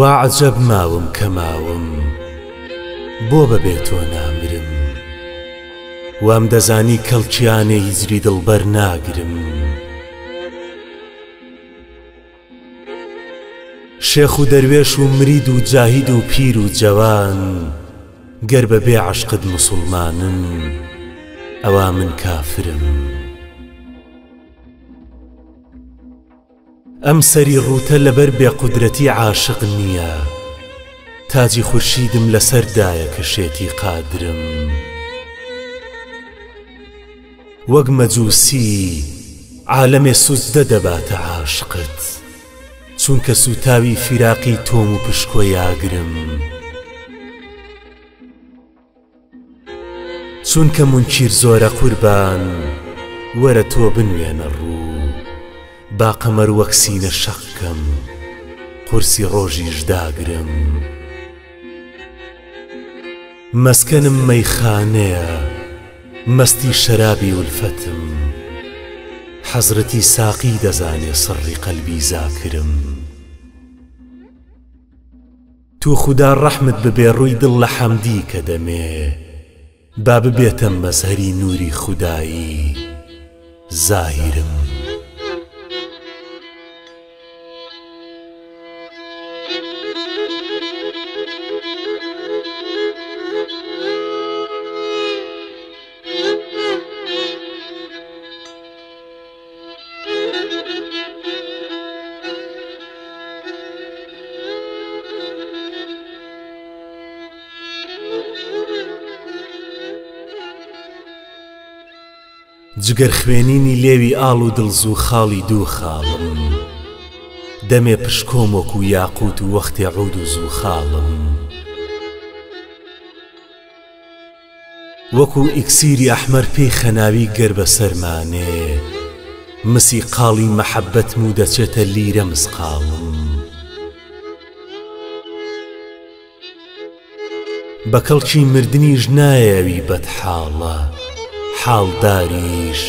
وعجب ماوم کەماوم بۆ بەبێ تۆ نامرم وام دەزانی کەڵکیانێ هیجری دڵبەر ناگرم شێخ و دەروێش و مرید و جاهید و پیر و جەوان گەر بەبێ عەشقت موسڵمانن ئەوا من کافرم ئەم سەری ڕووتە لەبەر بێقودرەتی عاشق نییە تاجی خورشیدم لەسەردایە کە شێتی قادرم وەک مەجووسی عالەمێ سوزدە دەباتە عاشقت چونکە سوتاوی فیراقی تۆم و پشکۆی ئاگرم چونکە منکیر زۆرە قوربان وەرە تۆ بنوێنە ڕوو با قەمەر وەک سینە شەقکەم قورسی ڕۆژیش داگرم مەسکەنم مەیخانەیە مەستی شەرابی ولفەتم حەزرەتی ساقی دەزانێ سڕی قەلبی زاکرم تو خودا ڕەحمت ببێ ڕووی دڵ لە حەمدی کە دەمێ با ببێتە مەزهەری نووری خودایی زاهرم جگەر خوێنینی لێوی ئاڵ و دڵزوو خاڵی دوو خاڵم دەمێ پشکۆم وەکو یاقوت و وەختی عود و زوو خاڵم وەکو ئیکسیری ئەحمەر پێی خەناوی گەر بە سەرمانێ مسی قاڵی مەحەبەتم و دەچێتە لیرە مسقاڵم بە کەڵکی مردنیش نایەوی بەدحاڵە حاڵداریش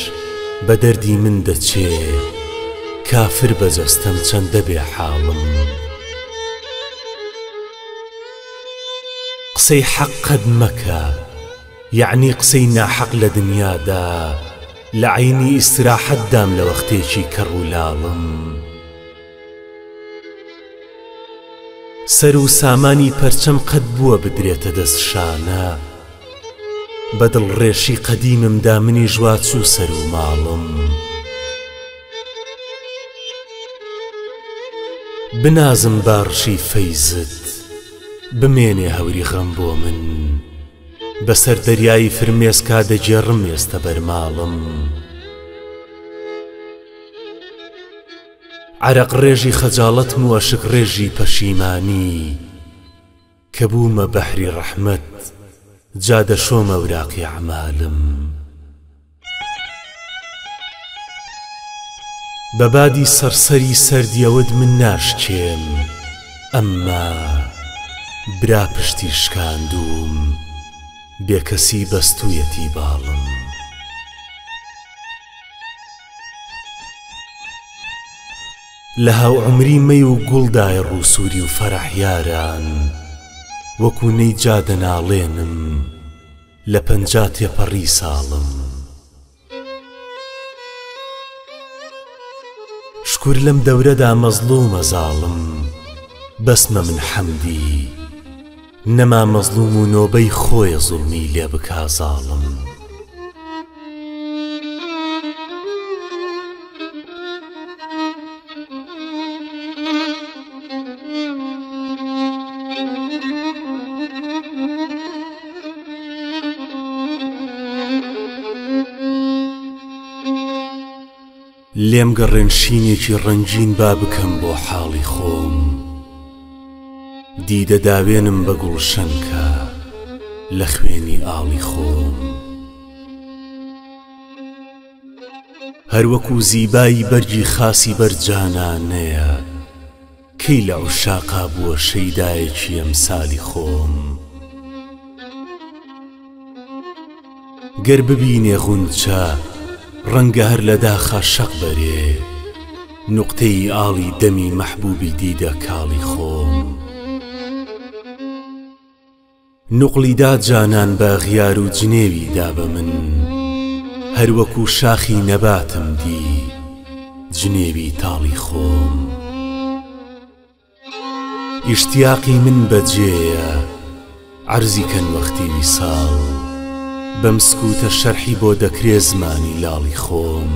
بە دەردی من دەچێ کافر بەجەستەم چەندە بێ حاڵم قسەی حەق قەد مەکە یعنی قسەی ناحەق لە دنیادا لە عەینی ئیستراحەتدام لە وەختێکی کەڕ و لاڵم سەر و سامانی پەرچەم قەد بووە بدرێتە دەستشانە بەدڵ ڕێشی قەدیممدا منی ژواچوو سەر و ماڵم بنازم بارشی فەیزت بمێنێ هەوری غەم بۆ من بەسەر دەریایی فرمێسکا دەجێڕم ئێستا بەرماڵم عەرەق ڕێژی خەجاڵەتم و عەشق ڕێژی پەشیمانی کە بوومە بەحری ڕەحمەت جا دەشۆمە وراقی ئەعمالم بە بادی سەرسەری سەردیەوەت من ناشکێم ئەمما برا پشتی شکاندوم بێکەسی بەستوویەتی باڵم لە هاو عمری مەی و گوڵدای ڕووسوری و فەرەحیاران وەکو نەی جادە ناڵێنم لە پەنجا تێپەڕی ساڵم شکور لەم دەورەدا مەزلومە زاڵم بەسمە من حەمدی نەما مەزلوم و نۆبەی خۆی زوڵمی لێ بکا زاڵم لێم گەڕێن شینێکی ڕەنگین با بکەم بۆ حاڵی خۆم دیدە داوێنم بە گوڵشەنکە لە خوێنی ئاڵی خۆم هەروەکو زیبایی بەرگی خاسی بەرجانانەیە کەی لە عوشاقا بووە شەیدایەکی ئەمسالی خۆم گەر ببینێ غونچە ڕەنگە هەر لە داخا شەق بەرێ نوقتەی ئاڵی دەمی مەحبوبی دیدە کاڵی خۆم نوقلیدا جانان باغیار و جنێوی دا بە من هەروەکو شاخی نەباتم دی جنێوی تاڵی خۆم ئیشتیاقی من بەجێیە عەرزی کەن وەختی ویساڵ بەم سکوتە شەرحی بۆ دەکرێ زمانی لاڵی خۆم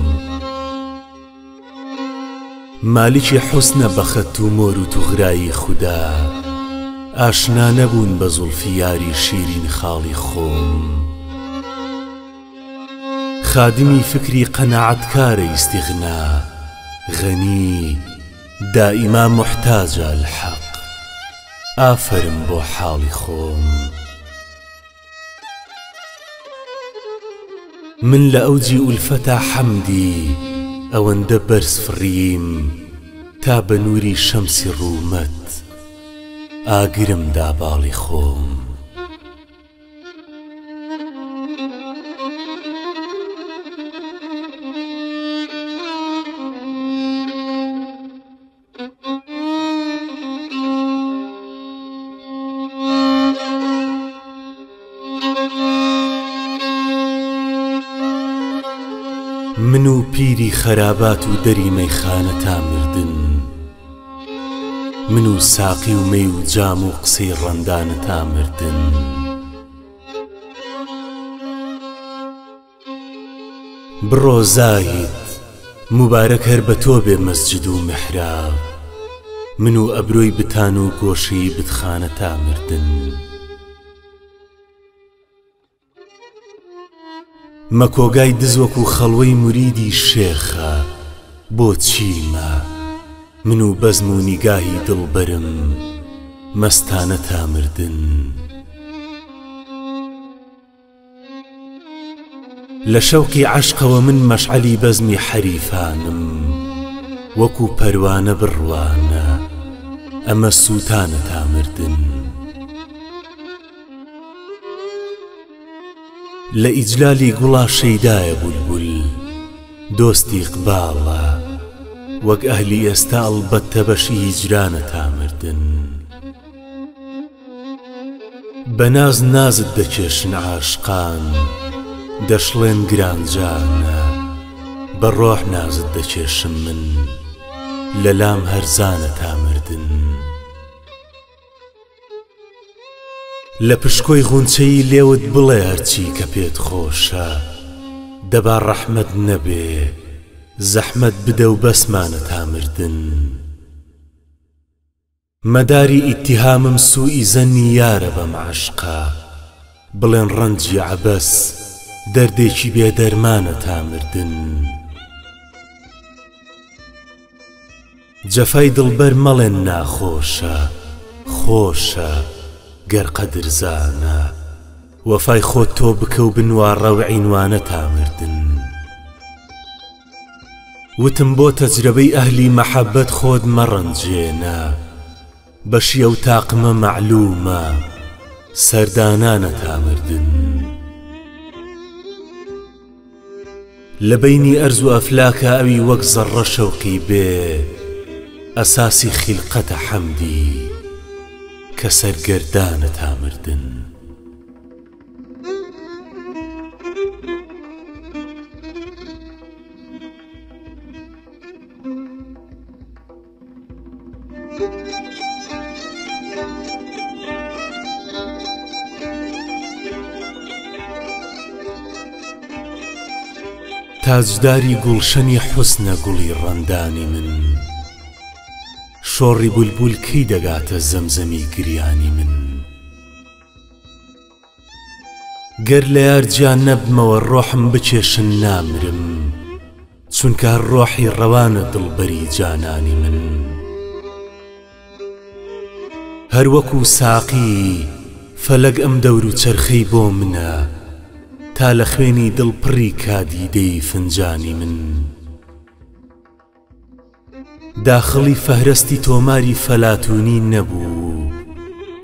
مالیکی حوسنە بە خەت و مۆر و توغرایی خودا ئاشنا نەبوون بە زوڵفی یاری شیرین خاڵی خۆم خادمی فکری قەناعەتکارە ئیستیغنا غەنی دائیما محتاجە الحەق ئافەرم بۆ حاڵی خۆم من لە ئەوجی ئولفەتا حەمدی ئەوەندە بەرز فڕیم تا بە نووری شەمسی ڕوومەت ئاگرم دا باڵی خۆم من و پیری خەرابات و دەری مەیخانە تا مردن من و ساقی و مەی و جام و قسەی ڕەندانە تا مردن بڕۆ زاهید مبارەک هەر بە تۆ بێ مەسجد و میحراب من و ئەبرۆی بتان و گۆشەی بتخانە تا مردن مەکۆگای دز وەکو خەڵوەی موریدی شێخە بۆ چیمە من و بەزم و نیگاهی دڵبەرم مەستانە تا مردن لە شەوقی عەشقەوە من مەشعەلی بەزمی حەریفانم وەکو پەروانە بڕوانە ئەمە سووتانە تا مردن لە ئیجلالی گوڵا شەیدایە بولبول دۆستی قباڵە وەک ئەهلی ئێستا ئەڵبەتە بەشی هیجرانە تا مردن بە ناز نازت دەکێشن عاشقان دەشڵێن گرانجانە بە ڕۆح نازت دەکێشم من لە لام هەرزانە تا مردن لە پشکۆی غونچەی لێوت بڵێ هەرچی کە پێت خۆشە دەبا ڕەحمەت نەبێ زەحمەت بدە و بەسمانە تا مردن مەداری ئیتیهامم سوئی زەنی یارە بەم عەشقە بڵێن ڕەنجی عەبەس دەردێکی بێدەرمانە تا مردن جەفای دڵبەر مەڵێن ناخۆشە خۆشە گەر قەدرزانە وەفای خۆت تۆ بکە و بنوارڕە و عینوانە تا مردن وتم بۆ تەجربەی ئەهلی مەحەبەت خۆت مەڕەنجێنە بەشی ئەو تاقمە مەعلومە سەردانانە تا مردن لە بەینی ئەرز و ئەفلاکە ئەوی وەک زەڕە شەوقی بێ ئەساسی خیلقەتە حەمدی کە سەرگەردانە تا مردن تاجداری گوڵشەنی حوسنە گوڵی ڕەندانی من شۆڕی بولبول کەی دەگاتە زەمزەمی گریانی من گەر لە یارجیان نەبمەوە ڕۆحم بکێشن نامرم چونکە هەر ڕۆحی ڕەوانە دڵبەری جانانی من هەر وەکو ساقی فەلەک ئەم دەور و چەرخەی بۆ منە تا لە خوێنی دڵپڕی کادیدەی فنجانی من داخڵی فەهرەستی تۆماری فەلاتونی نەبوو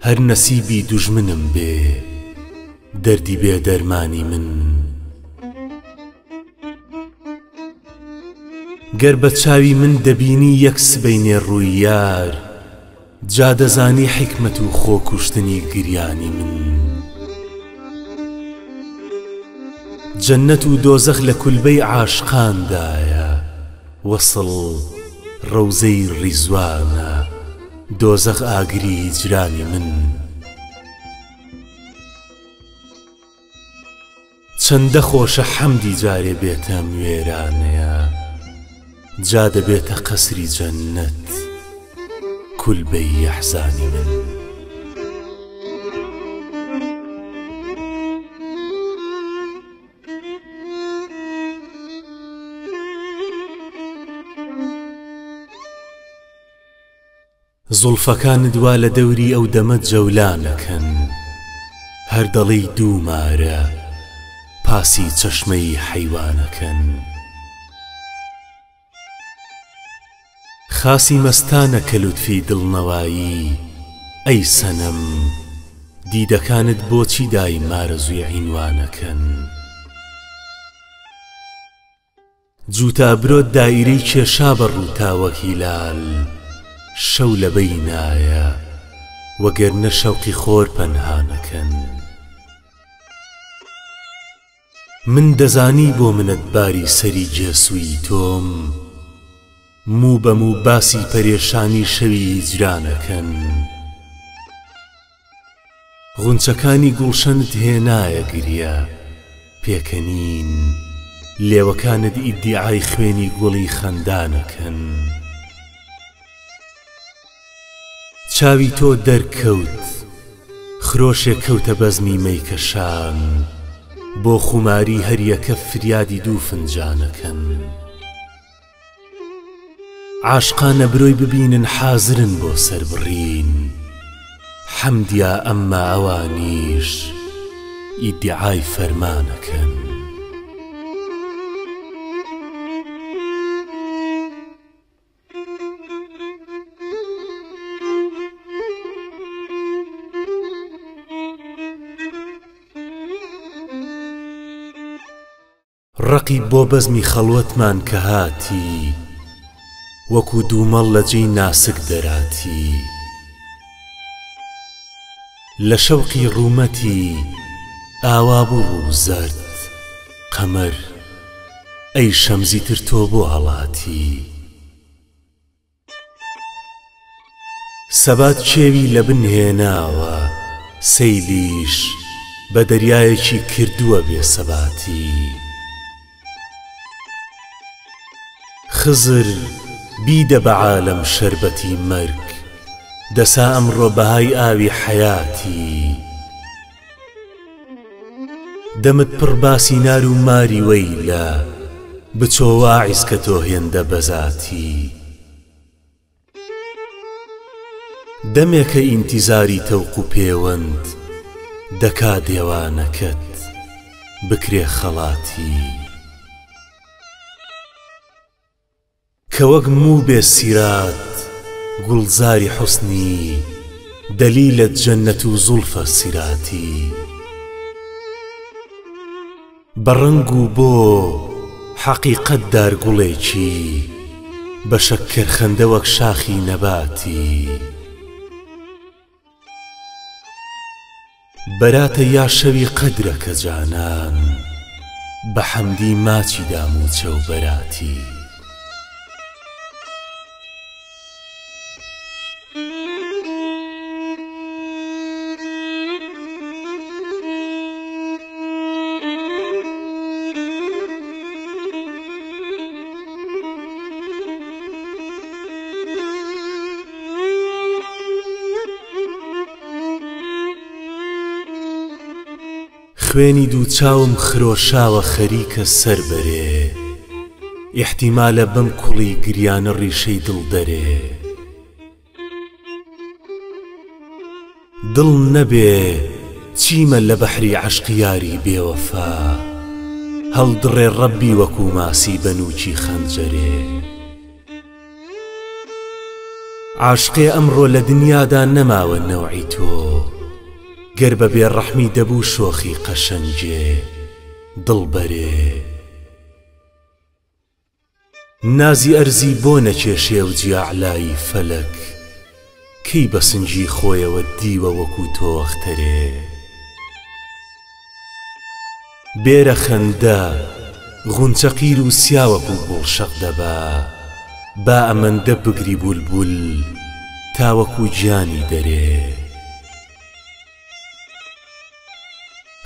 هەر نەسیبی دوژمنم بێ دەردی بێ دەرمانی من گەر بە چاوی من دەبینی یەک سبەینێ ڕووی یار جا دەزانی حیکمەت و خۆکوشتنی گریانی من جەننەت و دۆزەخ لە کولبەی عاشقاندایە، وەسڵ ڕەوزەی ڕیزوانە، دۆزەخ ئاگری هیجرانی من. چەندە خۆشە حەمدی جارێ بێتە وێرانەیە، جا دەبێتە قەسری جەننەت کولبەی ئەحزانی من. زولفەکانت وا لە دەوری ئەو دەمەت جەولانەکەن، هەر دەڵی دوومارە پاسی چەشمەی حەیوانەکەن. خاسی مەستانە کە لوتفی دڵنەوایی، ئەی سەنەم دیدەکانت بۆچی دایمارە زوی عینوانەکەن. جوتە برۆت دایرەی کێشا بەڕووتا وەک هیلال، شەو لە بەینایە وەگەرنە شەوقی خۆر پەنهانەکەن. من دەزانی بۆ منت باری سەری جێسووی تۆم، موو بە موو باسی پەرێشانی شەوی هیجرانەکەن. غونچەکانی گوڵشەنت هێنایە گریە پێکەنین، لێوەکانت ئیدیعای خوێنی گوڵی خەندانەکەن. چاوی تۆ دەرکەوت خرۆشێک کەوتە بەزمی مەیکەشان، بۆ خوماری هەریەکە فریادی دوو فنجانەکەن. عاشقانە برۆی ببینن حازرن بۆ سەربڕین، حەمدیا ئەمما ئەوانیش ئیدیعای فەرمانەکەن. ڕقی بۆ بەزمی خەڵوەتمان کە هاتی، وەکو دوومەڵ لە جێی ناسک دەراتی. لە شەوقی ڕوومەتی ئاوا بوو ڕوو زەرد، قەمەر ئەی شەمزی تر تۆ بۆ هەڵاتی. سەبات کێوی لە بن هێناوە، سەیلیش بە دەریایەکی کردووە بێسەباتی. خزر بیدە بە عالەم شەربەتی مەرگ، دەسا ئەمڕۆ بەهای ئاوی حەیاتی. دەمت پڕ باسی نار و ماری وەیلە، بچۆ واعیز کە تۆ هێندە بەزاتی. دەمێکە ئینتیزاری تەوق و پەیوەند، دەکا دێوانەکەت بکرێ خەڵاتی. کە وەک موو بێ سیرات گوڵزاری حوسنی، دەلیلە جەننەت و زولفە سیراتی. بەڕەنگ و بۆ حەقیقەت دار گوڵێکی، بە شەکر خەندە وەک شاخی نەباتی. بەراتە یا شەوی قەدرەکە جانان، بە حەمدی ماچی داموچە و بەراتی. خوێنی دوو چاوم خرۆشاوە خەریکە سەر بەرێ، ئیحتیمالە بەم کوڵی گریانە ڕیشەی دڵ دەرێ. دڵ نەبێ چیمە لە بەحری عەشقی یاری بێوەفا، هەڵدڕێ ڕەبی وەکو ماسی بەنووکی خەنجەرێ. عاشقێ ئەمڕۆ لە دنیادا نەماوە نەوعی تۆ، گەر بە بێڕەحمی دەبوو شۆخی قەشەنجێ دڵبەرێ. نازی ئەرزی بۆ نەکێشێ و جیاعلایی فەلەک، کەی بە سنجی خۆیەوە دیوە وەکو تۆ ئەختەرێ. بێرە خەندە غونچە قیر و سیاوەکو گوڵشەق دەبا با ئەمەندە بگری بولبول تاوەکو گیانی دەرێ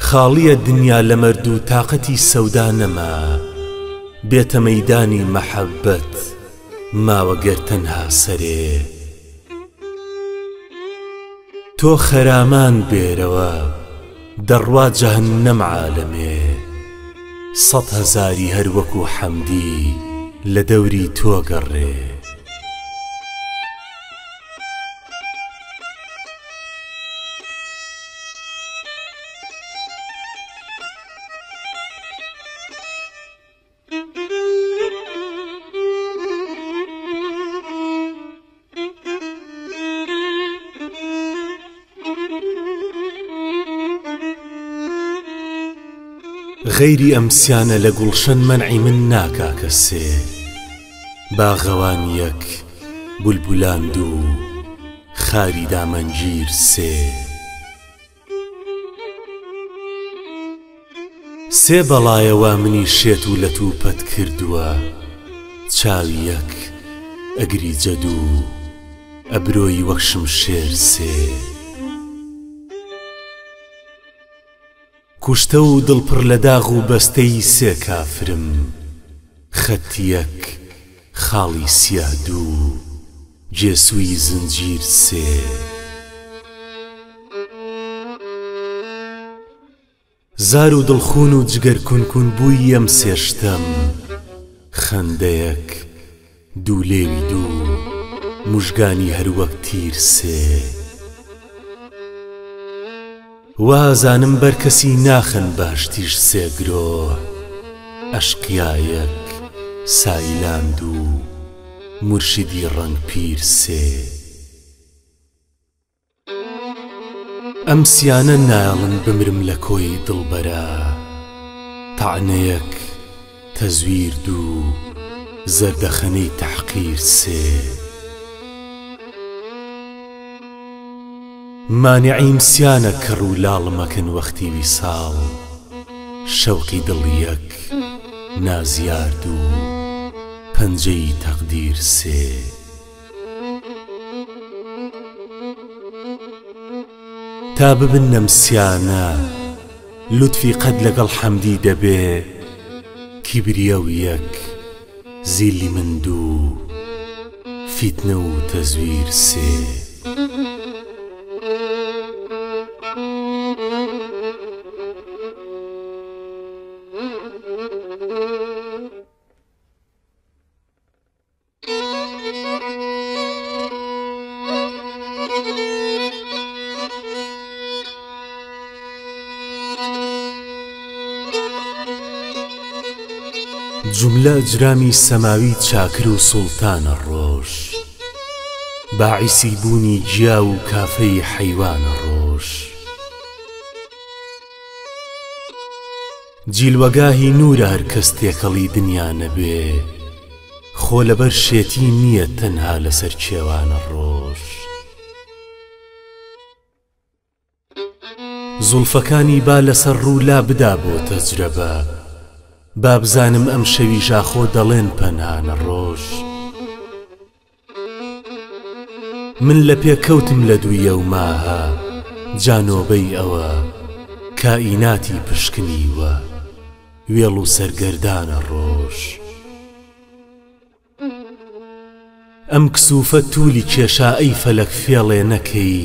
خاڵیە دنیا لە مەرد و تاقەتی سەودا نەما بێتە مەیدانی مەحەبەت ماوە گەر تەنها سەرێ تۆ خەرامان بێرەوە دەڕوا جەهەنەم عالەمێ سەد هەزاری هەر وەکو حەمدی لە دەوری تۆ گەڕێ غەیری ئەمسیانە لە گوڵشەن مەنعی من ناکا کەسێ باغەوان یەک بولبولان دوو خاری دامەنگیر سێ بەڵایەوە منی شێت و لە تووپەت کردووە چاوی یەک ئەگری جەدو ئەبرۆی وەک شمشێر سێ کوشتە و دڵپڕ لە داغ و بەستەی سێ کافرم خەتی یەک خاڵی سیا دوو جێسووی زنجیر سێ زار و دڵخون و جگەر کونکون بووی ئەم سێشتەم خەندەیەک دوو لێوی دوو موژگانی هەر وەک تیر سێ وازانم بەر کەسی ناخەن باشتیش سێ گرۆ ئەشقیایەک سایلاند و مرشدی ڕەنگ پیر سێ ئەمسیانە ناڵن بمرم لە کۆی دڵبەرە تەعنەیەک تەزویر دوو زەردەخەنەی تەحقیر سێ مانعی ئەمسیانە کڕ و لاڵمەکەن وەختی ویساڵ شەوقی دڵ یەک نازیارد و پەنجەی تەقدیر سێ تا ببن ئەمسیانە لوتفی قەد لەگەڵ حەمدی دەبێ کیبریە و یەک زیلی من دوو فیتنە و تەزویر سێ جملە ئەجرامی سەماوی چاکر و سوڵتانە ڕۆژ باعیسی بوونی گیا و کافەی حەیوانە ڕۆژ جیلوەگاهی نورە هەر کەس تێکەڵی دنیا نەبێ خۆ لەبەر شێتی نییە تەنها لەسەر کێوانە ڕۆژ زوڵفەکانی با لەسەر ڕوو لا بدا بۆ تەجرەبە با بزانم ئەم شەوی ژاخۆ دەڵێن پەنهانە ڕۆژ من لە پێکەوتم لە دوویە و ماها جانۆبەی ئەوە کائیناتی پشکنیوە وێڵ و سەرگەردانە ڕۆژ ئەم کسوفە توولی کێشا ئەی فەلەک فێڵێ نەکەی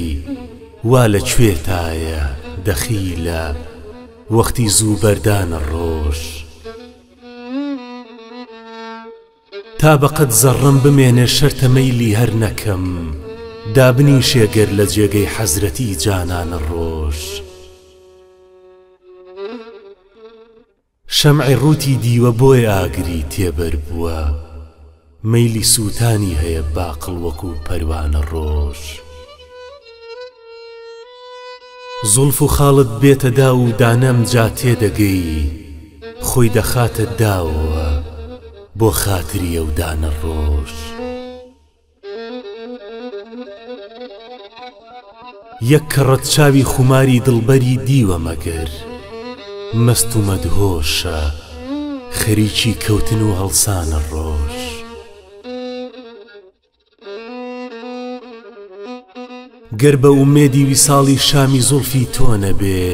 وا لەکوێتایە دەخیلە وەختی زوو بەردانە ڕۆژ تا بەقەت زەڕم بمێنێ شەرتە مەیلی هەر نەکەم دابنی شێگەر لە جێگەی حەزرەتی جانانە ڕۆژ شەمعی ڕووتی دیوە بۆی ئاگری تێبەر بووە مەیلی سووتانی هەیە باقڵ وەکو پەروانە ڕۆژ زولف و خاڵت بێتە دا و دانەم جا تێدەگەی خۆی دەخاتە داوە بۆ خاتری ئەو دانە ڕۆژ یەک کەڕەت چاوی خوماری دڵبەری دیوە مەگەر مەست و مەدهۆشە خەریکی کەوتن و هەڵسانە ڕۆژ. گەر بە ئومێدی ویساڵی شامی زوڵفی تۆ نەبێ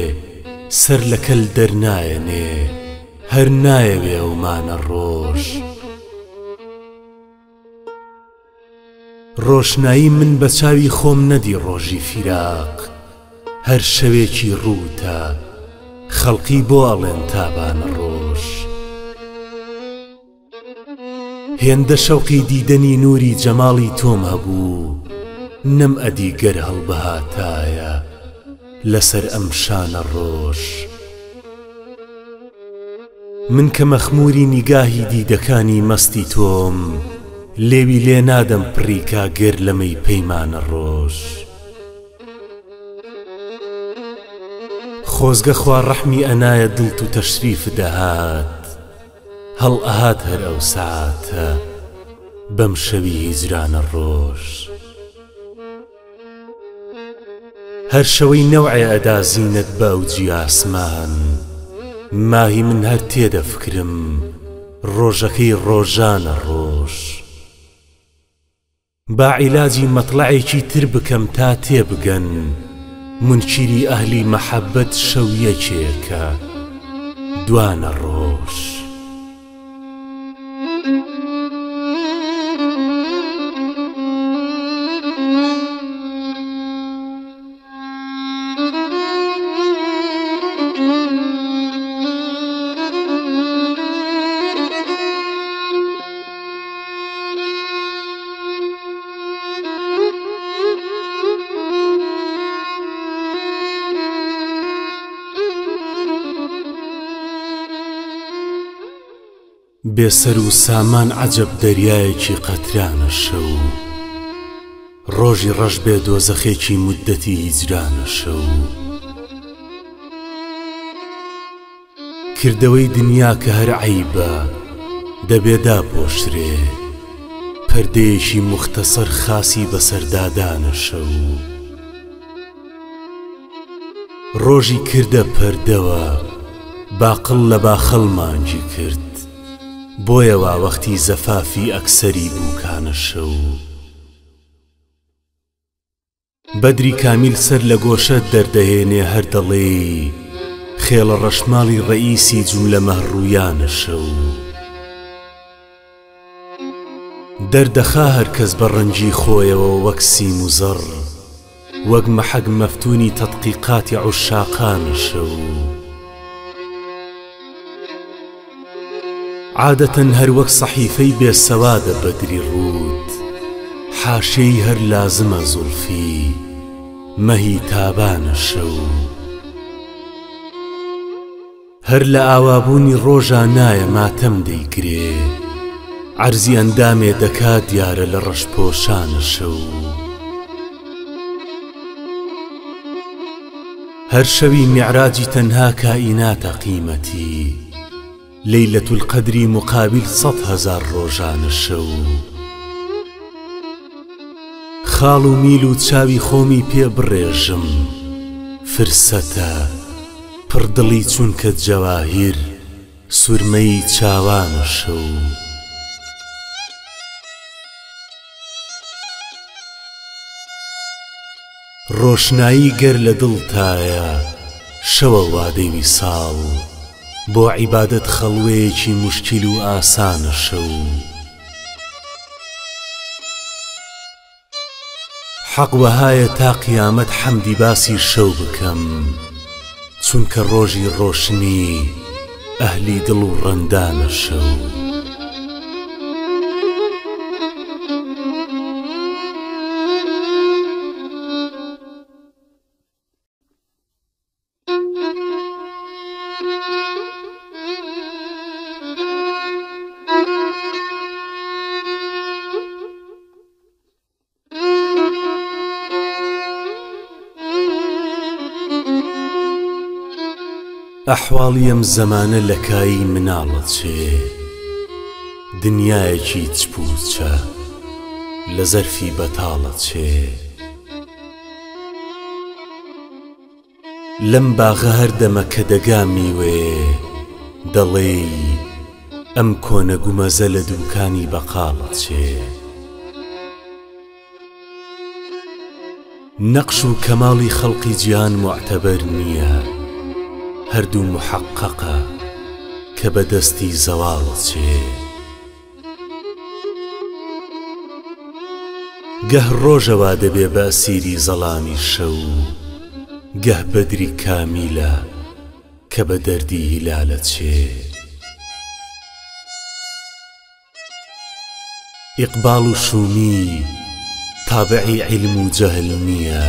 سەر لە کەل دەرنایەنێ هەر نایەوێ ئەومانە ڕۆژ. ڕۆشنایی من بە چاوی خۆم نەدی ڕۆژی فیراق هەر شەوێکی ڕووتە خەڵقی بۆ ئەڵێن تابانە ڕۆژ. هێندە شەوقی دیدەنی نووری جەماڵی تۆم هەبوو نەم ئەدی گەر هەڵبەهاتایە لەسەر ئەم شانە ڕۆژ. من کە مەخموری نیگاهی دیدەکانی مەستی تۆم لێوی لێ نادەم پڕیکا گەر لەمەی پەیمانە ڕۆژ. خۆزگە خوا ڕەحمی ئەنایە دڵت و تەشریف دەهات هەڵ ئەهات هەر ئەو ساعاتە بەم شەوی هیجرانە ڕۆژ. هەر شەوەی نەوعێ ئەدا زینەت بە ئەوجی ئاسمان ماهی من هەر تێدەفکرم ڕۆژەکەی ڕۆژانە ڕۆژ. با عیلاجی مەطلعێکی تر بکەم تا تێبگەن منکیری ئەهلی مەحەبەت شەو یەکێکە دوانە ڕۆژ. بێسەر و سامان عەجەب دەریایەکی قەترانە شەو ڕۆژی ڕەش بێ دۆزەخێکی مودەتی هیجرانە شەو. کردەوەی دنیا کە هەر عەیبە دەبێ داپۆشرێ پەردەیەکی موختەسەر خاسی بەسەردادانە شەو. ڕۆژی کردە پەردەوە باقڵ لە باخەڵ مانگی کرد بۆیەوە وەختی زەفافی ئەکسەری بووکانە شەو. بەدری کامیل سەر لە گۆشەت دەردەهێنێ هەر دەڵێ خێڵە ڕەشماڵی ڕەئیسی جوملە مەهڕوویانە شەو. دەردەخا هەرکەس بە ڕەنجی خۆیەوە وەک سیم و زەڕ وەک مەحەک مەفتونی تەدقیقاتی عوشاقانە شەو. عادەتەن هەر وەک سەحیفەی بێسەوادە بەدری ڕوود حاشەی هەر لازمە زوڵفی مەهی تابانە شەو. هەر لە ئاوابوونی ڕۆژە نایە ماتەم دەیگرێ عەرزی ئەندامێ دەکات دیارە لە ڕەشپۆشانە شەو. هەر شەوی میعراجی تەنها کائیناتە قیمەتی لەیلەت القەدری مقابل 100,000 ڕۆژانە شەو. خاڵ و میل و چاوی خۆمی پێ بڕێژم فرسەتە پڕدڵی چونکە جەواهیر سورمەی چاوانە شەو. ڕۆشنایی گەر لە دڵتایە شەوە وادەی ویساڵ بۆ عیبادەت خەڵوەیەکی موشکیل و ئاسانە شەو. حەق وەهایە تا قیامەت حەمدی باسی شەو بکەم چونکە ڕۆژی ڕۆشنی ئەهلی دڵ و ڕەندانە شەو. ئەحواڵی ئەم زەمانە لە کایی مناڵە چێ دنیایەکی چپوچە لە زەرفی بەتاڵە چێ. لەم باغە هەردەمە کە دەگامی وێ دەڵێ ئەم کۆنە گومەزە لە دووکانی بەقاڵت چێ. نەقش و کەماڵی خەڵقی گیان معتەبەر نییە، هەردوو محەققەقە کە بەدەستی زەواڵت چێ. گەه ڕۆژەوا دەبێ بە ئەسیری زەڵامی شەو، گەه بەدری کامیلە کە بە دەردی هیلالت چێ. ئیقباڵ و شومی تابعی عیلم و جەهل نییە،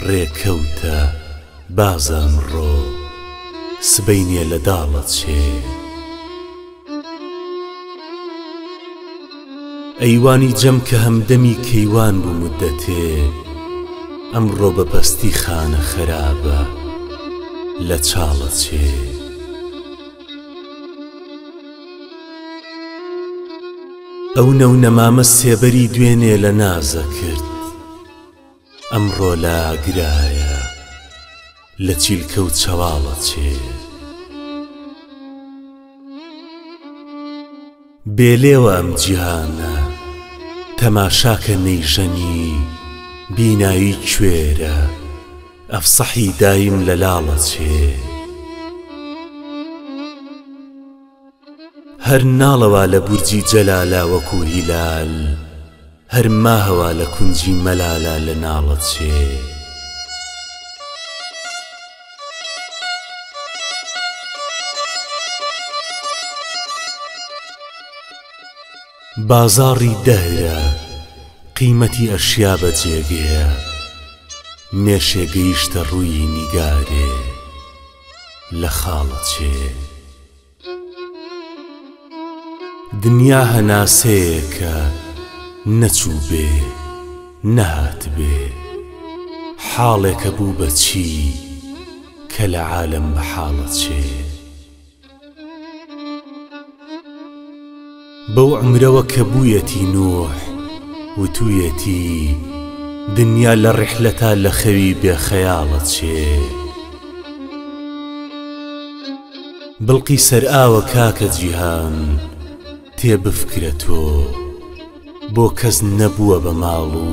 ڕێکەوتە بازە ئەمڕۆ سبەینێ لە داڵت چێ. ئەیوانی جەم کە هەمدەمی کەیوان بوو مودەتێ، ئەمڕۆ بە پەستی خانە خەرابە لە چاڵت چێ. ئەو نەونەمامە سێبەری دوێنێ لە نازە کرد، ئەمڕۆ لاگرایە لە چیلکە و چەواڵت چێ. بێلێوە ئەم جیهانە تەماشاکە نەیژەنی، بینایی کوێرە ئەفسەحی دایم لە لاڵت چێ. هەر ناڵەوە لە بورجی جەلالە وەکو هیلال، هەر ماهەوە لە کونجی مەلالە لە ناڵت چێ. بازاڕی دەهرە قیمەتی ئەشیا بەجێگەیە، مێشێ گەیشتە ڕووی نیگارێ لە خاڵت چێ. دنیا هەناسەیەکە نەچوو بێ نەهات بێ، حاڵێکە بوو بە چی کە لە عالەم بە حاڵت چێ. بەو عمرەوە کە بوویەتی نوح وتوویەتی، دنیا لە ڕیحلەتا لە خەوی بێخەیاڵت چێ. بڵقی سەرئاوە کاکە جیهان تێبفکرە تۆ، بۆ کەس نەبووە بە ماڵ و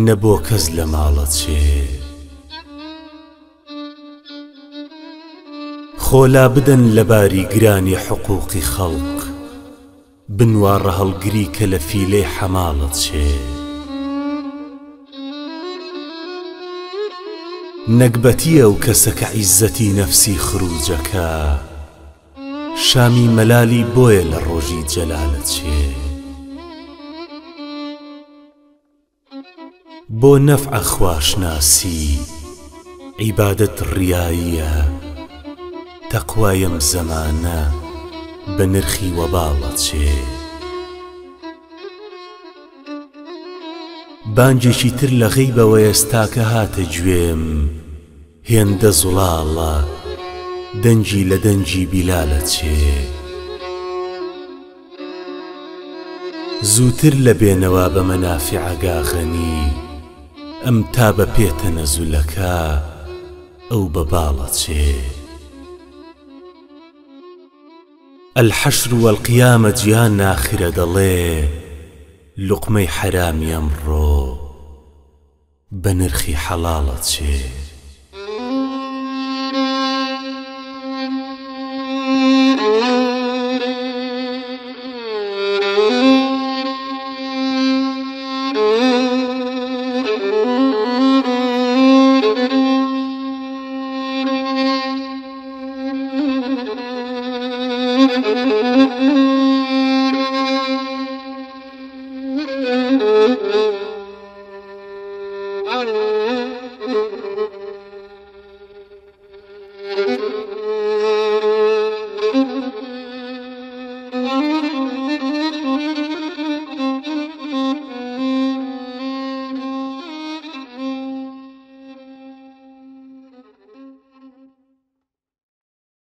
نەبۆ کەس لە ماڵت چێ. خۆلا بدەن لە باری گرانی حقوقی خەڵق، بنوارە هەڵگری کە لە فیلەی حەماڵت چێ. نەکبەتیە و کەسە کە عیزەتی نەفسی خروجەکە، شامی مەلالی بۆیە لە ڕۆژی جەلالت چێ. بۆ نەفعە خواشناسی عیبادەت ڕیاییە، تەقوایم زەمانە بە نرخی وەباڵت چێ. بانگێکی تر لە غەیبەوە ئێستاکە هاتە گوێم، هێندە زوڵاڵە دەنجی لە دەنجی بیلالت چێ. زووتر لە بێنەوە بە مەنافع گاغەنی، ئەم تا بە پێتە نەزولەکە ئەو بە باڵت چێ. الحەشر والقیامە جیان ناخرە دەڵێ، لوقمەی حەرامی ئەمڕۆ بە نرخی حەڵاڵت چێ.